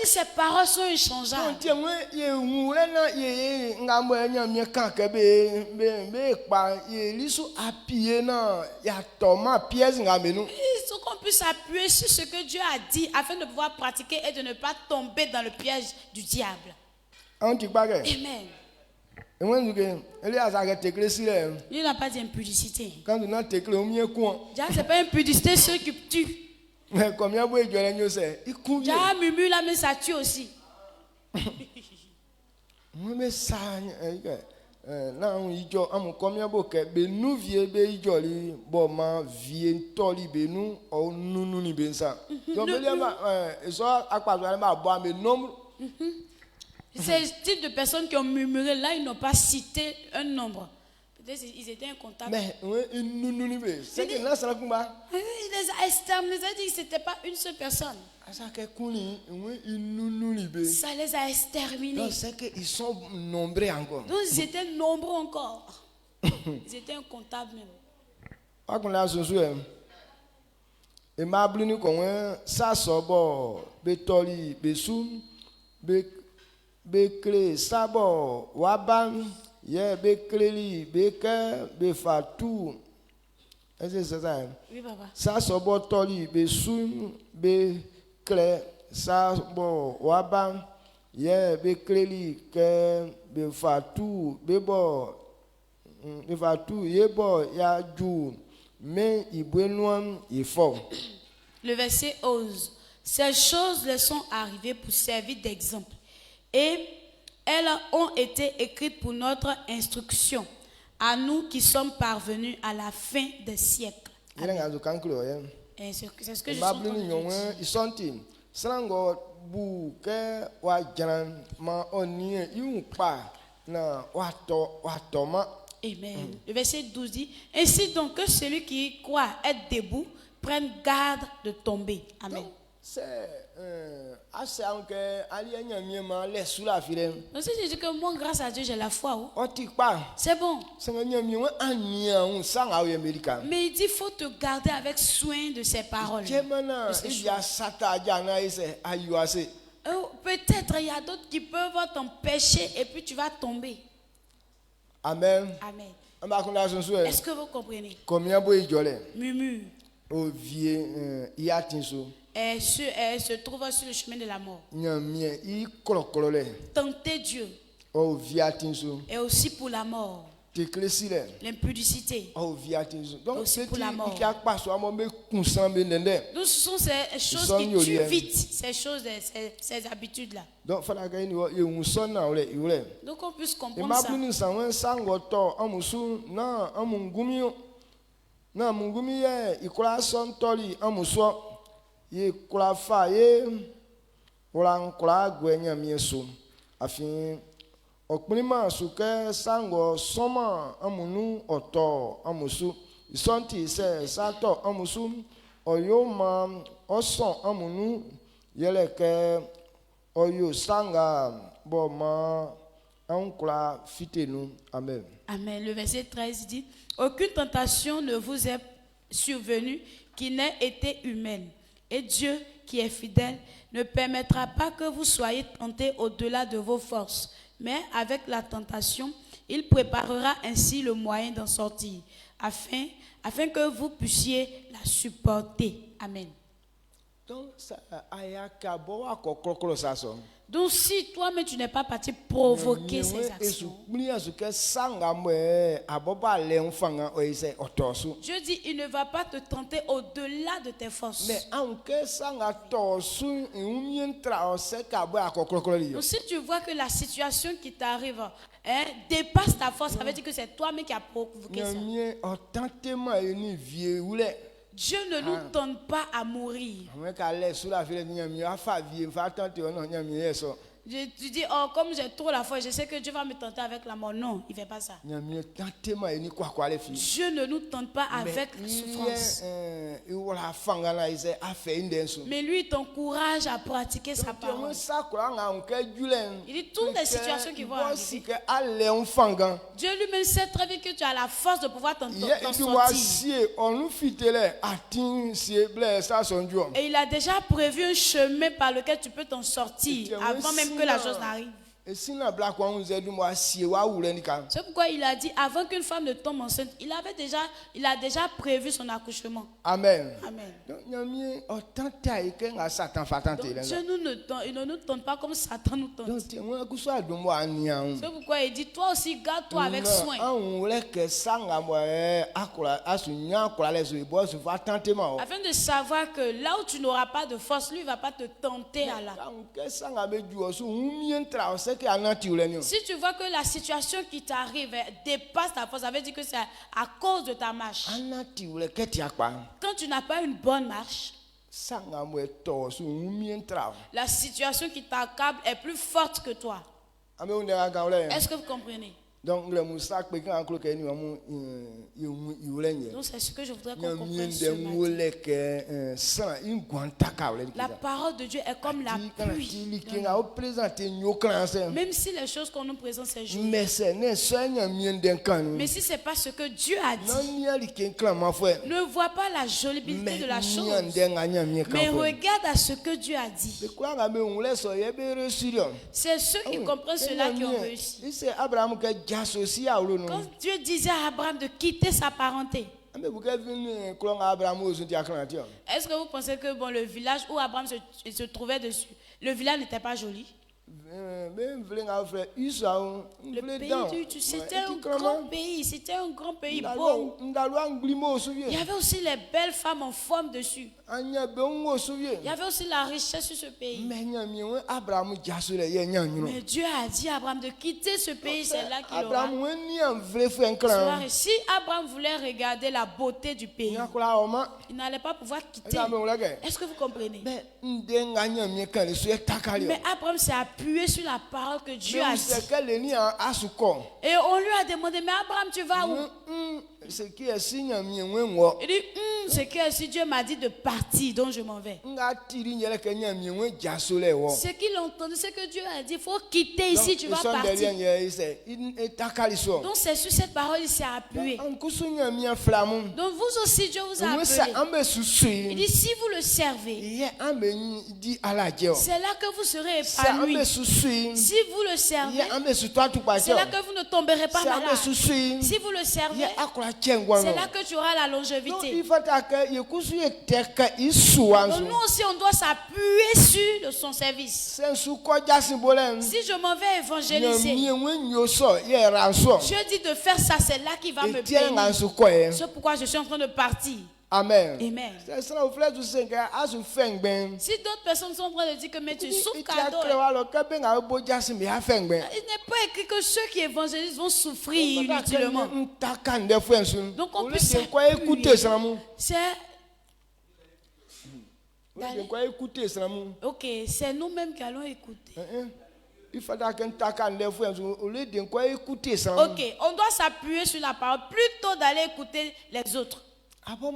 D: que ces paroles sont échangeables. Il faut qu'on puisse appuyer sur ce que Dieu a dit afin de pouvoir pratiquer et de ne pas tomber dans le piège du diable. Amen. Il n'a pas d'impudicité. C'est pas impudicité ceux qui tuent. Déjà, murmure là, mais ça tue aussi. Ces types de personnes qui ont murmuré là, ils n'ont pas cité un nombre. Peut-être ils étaient incomptables. Il les a exterminés, ça dit que ce n'était pas une seule personne. Ça les a exterminés.
I: Donc c'est qu'ils sont nombreux encore.
D: Donc ils étaient nombreux encore. Ils étaient incomptables même.
I: Et ma blini qu'on ça sobo betoli besum bekle sabo waban ye bekleli beke befatu. Est-ce que c'est ça?
D: Oui, papa.
I: Ça sobo toli besum bekle sabo waban ye bekleli ke befatu bebo befatu yebo ya ju. Mais
D: le verset 11. Ces choses leur sont arrivées pour servir d'exemple. Et elles ont été écrites pour notre instruction, à nous qui sommes parvenus à la fin des siècles. Et c'est ce que je suis en train de dire. Amen. Le verset 12 dit: ainsi donc que celui qui croit être debout prenne garde de tomber. Amen. Donc, c'est que moi, grâce à Dieu, j'ai la foi. C'est bon. Mais il dit: il faut te garder avec soin de ces paroles. Peut-être il y a d'autres qui peuvent t'empêcher et puis tu vas tomber.
I: Amen.
D: Amen. Est-ce que vous comprenez? Murmure. Elle se trouve sur le chemin de la mort. Tenter Dieu. Et aussi pour la mort. L'impudicité. Aussi pour la mort. Donc ce sont ces choses qui tuent vite. Ces choses, ces habitudes-là. Donc on puisse comprendre ça.
I: Okplima suke sango soma amunu oto amusu isonti se sato amusu oyoma oson amunu yeleke oyo sanga boma ankla fitenu. Amen.
D: Amen. Le verset 13 dit: aucune tentation ne vous est survenue qui n'ait été humaine, et Dieu qui est fidèle ne permettra pas que vous soyez tentés au-delà de vos forces. Mais avec la tentation, il préparera ainsi le moyen d'en sortir, afin que vous puissiez la supporter. Amen. Donc si toi-même tu n'es pas parti provoquer ces actions, Dieu dit: il ne va pas te tenter au-delà de tes forces. Donc si tu vois que la situation qui t'arrive dépasse ta force, ça veut dire que c'est toi-même qui as provoqué ça. Dieu ne nous tente pas à mourir. Tu dis, oh, comme j'ai trop la foi, je sais que Dieu va me tenter avec la mort. Non, il ne fait pas ça.
I: nyamie tantema eni kwa le fi
D: Dieu ne nous tente pas avec souffrance.
I: wala fanga na ise afe indenso
D: Mais lui, il t'encourage à pratiquer sa parole. Il dit toutes les situations qui vont arriver. Dieu lui-même sait très bien que tu as la force de pouvoir t'en sortir. Et il a déjà prévu un chemin par lequel tu peux t'en sortir avant même que la chose n'arrive. C'est pourquoi il a dit, avant qu'une femme ne tombe enceinte, il a déjà prévu son accouchement.
I: Amen.
D: Amen.
I: Donc,
D: Dieu il ne nous tente pas comme Satan nous tente. C'est pourquoi il dit, toi aussi, garde-toi avec soin. Afin de savoir que là où tu n'auras pas de force, lui ne va pas te tenter à là. Si tu vois que la situation qui t'arrive dépasse ta force, ça veut dire que c'est à cause de ta marche. Quand tu n'as pas une bonne marche, la situation qui t'accable est plus forte que toi. Est-ce que vous comprenez? Donc c'est ce que je voudrais qu'on comprenne ce matin. La parole de Dieu est comme la pluie. Même si les choses qu'on nous présente c'est joli. Mais si ce n'est pas ce que Dieu a dit, ne vois pas la jolitude de la chose, mais regarde à ce que Dieu a dit. C'est ceux qui comprennent cela qui ont réussi. Quand Dieu disait à Abraham de quitter sa parenté, est-ce que vous pensez que le village où Abraham se trouvait dessus, le village n'était pas joli? Le pays, c'était un grand pays, beau. Il y avait aussi les belles femmes en forme dessus. Il y avait aussi la richesse sur ce pays. Mais Dieu a dit à Abraham de quitter ce pays, c'est là qu'il aura. Si Abraham voulait regarder la beauté du pays, il n'allait pas pouvoir quitter. Est-ce que vous comprenez? Mais Abraham s'est appuyé sur la parole que Dieu a dit. Et on lui a demandé, mais Abraham, tu vas où? Il dit, c'est que si Dieu m'a dit de partir, donc je m'en vais. Ce qu'il entendait, c'est que Dieu a dit, il faut quitter ici, tu vas partir. Donc c'est sur cette parole il s'est appuyé. Donc vous aussi, Dieu vous a appelé. Il dit, si vous le servez, c'est là que vous serez épanoui. Si vous le servez, c'est là que vous ne tomberez pas malade. Si vous le servez, c'est là que tu auras la longévité. Donc nous aussi on doit s'appuyer sur son service. Si je m'en vais évangéliser, Dieu dit de faire ça, c'est là qu'il va me bénir. C'est pourquoi je suis en train de partir. Amen. Amen. Si d'autres personnes sont en train de dire que mais tu souffres cadeau, il n'est pas écrit que ceux qui évangélisent vont souffrir inutilement. Donc on peut s'appuyer. Ok, c'est nous-mêmes qui allons écouter. Ok, on doit s'appuyer sur la parole plutôt d'aller écouter les autres. Toi-même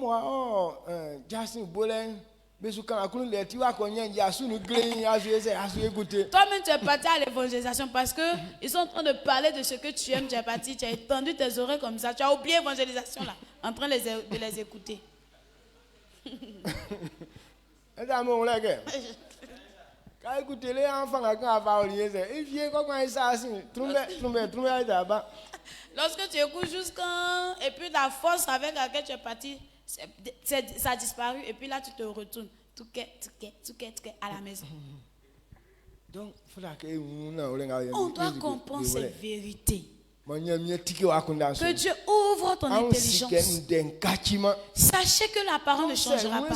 D: tu es parti à l'évangélisation parce que ils sont en train de parler de ce que tu aimes, tu es parti, tu as étendu tes oreilles comme ça, tu as oublié l'évangélisation là, en train de les écouter. Lorsque tu écoutes jusqu'à et puis la force avec laquelle tu es parti, ça a disparu et puis là tu te retournes tout à la maison. Donc on doit comprendre ces vérités. Que Dieu ouvre Ouvre ton intelligence. Sachez que la parole ne changera pas.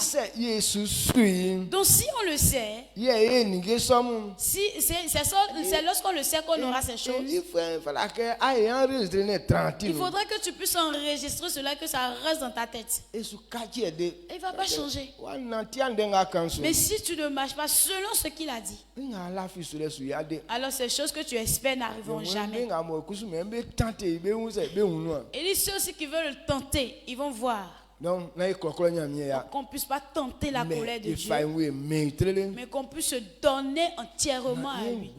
D: Donc si on le sait, c'est lorsqu'on le sait qu'on aura ces choses. Il faudrait que tu puisses enregistrer cela, que ça reste dans ta tête. Il ne va pas changer. Mais si tu ne marches pas selon ce qu'il a dit, alors ces choses que tu espères n'arriveront jamais. Et les ceux aussi qui veulent le tenter, ils vont voir. Qu'on ne puisse pas tenter la colère de Dieu, mais qu'on puisse se donner entièrement à lui.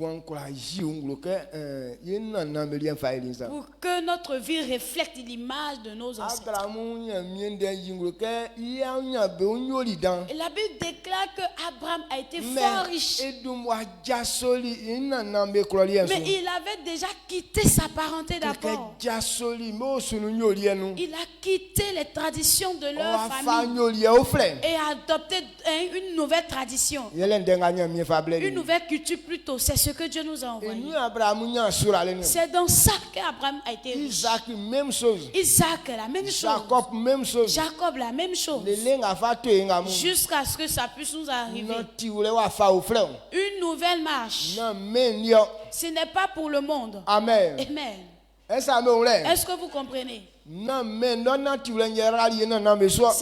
D: Pour que notre vie reflète l'image de nos ancêtres. Et la Bible déclare qu'Abraham a été fort riche. Mais il avait déjà quitté sa parenté d'abord. Il a quitté les traditions de leur famille et adopté une nouvelle tradition, une nouvelle culture plutôt. C'est ce que Dieu nous a envoyé. C'est dans ça qu'Abraham a été riche. Isaac, la même chose. Jacob, la même chose. Jusqu'à ce que ça puisse nous arriver. Une nouvelle marche. Ce n'est pas pour le monde. Amen. Est-ce que vous comprenez? Ce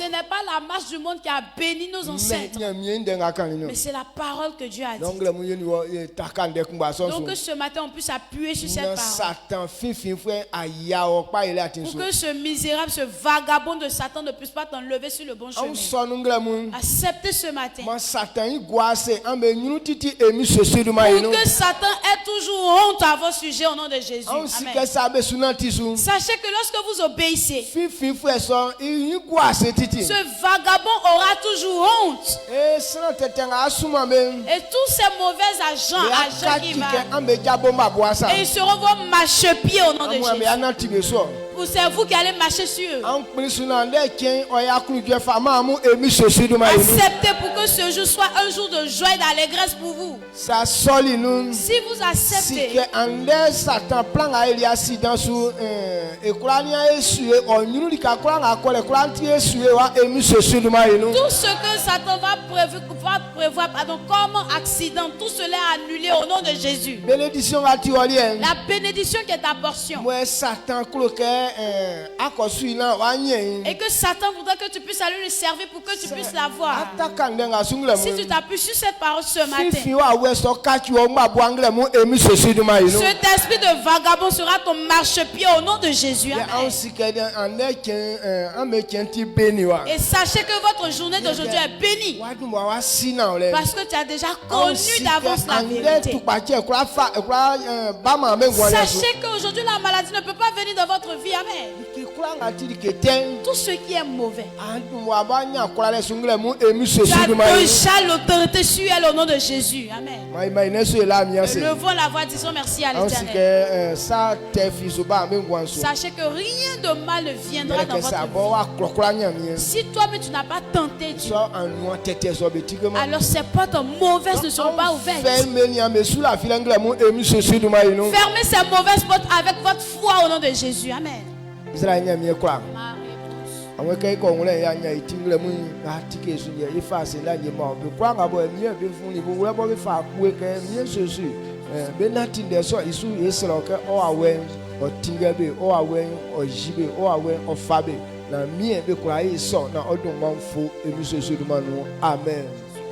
D: n'est pas la marche du monde qui a béni nos ancêtres, mais c'est la parole que Dieu a dit. Donc que ce matin on puisse appuyer sur cette parole, pour que ce misérable, ce vagabond de Satan ne puisse pas t'enlever sur le bon chemin. Acceptez ce matin, pour que Satan ait toujours honte à vos sujets au nom de Jésus. Amen. Sachez que lorsque vous obéissez, ce vagabond aura toujours honte. Et tous ces mauvais agents qui marchent, et ils seront vos marchepieds au nom de Jésus. C'est vous qui allez marcher sur eux. Acceptez pour que ce jour soit un jour de joie et d'allégresse pour vous. Si vous acceptez, tout ce que Satan va prévoir comme accident, tout cela est annulé au nom de Jésus. La bénédiction qui est ta portion. Et que Satan voudrait que tu puisses aller lui servir pour que tu puisses l'avoir. Si tu t'appuies sur cette parole ce matin, cet esprit de vagabond sera ton marchepied au nom de Jésus. Amen. Et sachez que votre journée d'aujourd'hui est bénie, parce que tu as déjà connu d'avance la vérité. Sachez qu'aujourd'hui la maladie ne peut pas venir dans votre vie. Amen. Tout ce qui est mauvais, tu as déjà l'autorité sur elle au nom de Jésus. Amen. Levons la voix, disons merci à l'Éternel. Sachez que rien de mal ne viendra dans votre vie. Si toi-même tu n'as pas tenté Dieu, alors ces portes mauvaises ne seront pas ouvertes. Fermez ces mauvaises portes avec votre foi au nom de Jésus. Amen.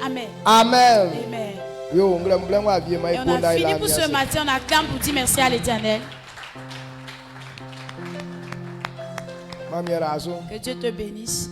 D: Amen. Amen. Et on a fini pour ce matin. On acclame pour dire merci à l'Éternel. Que Dieu te bénisse.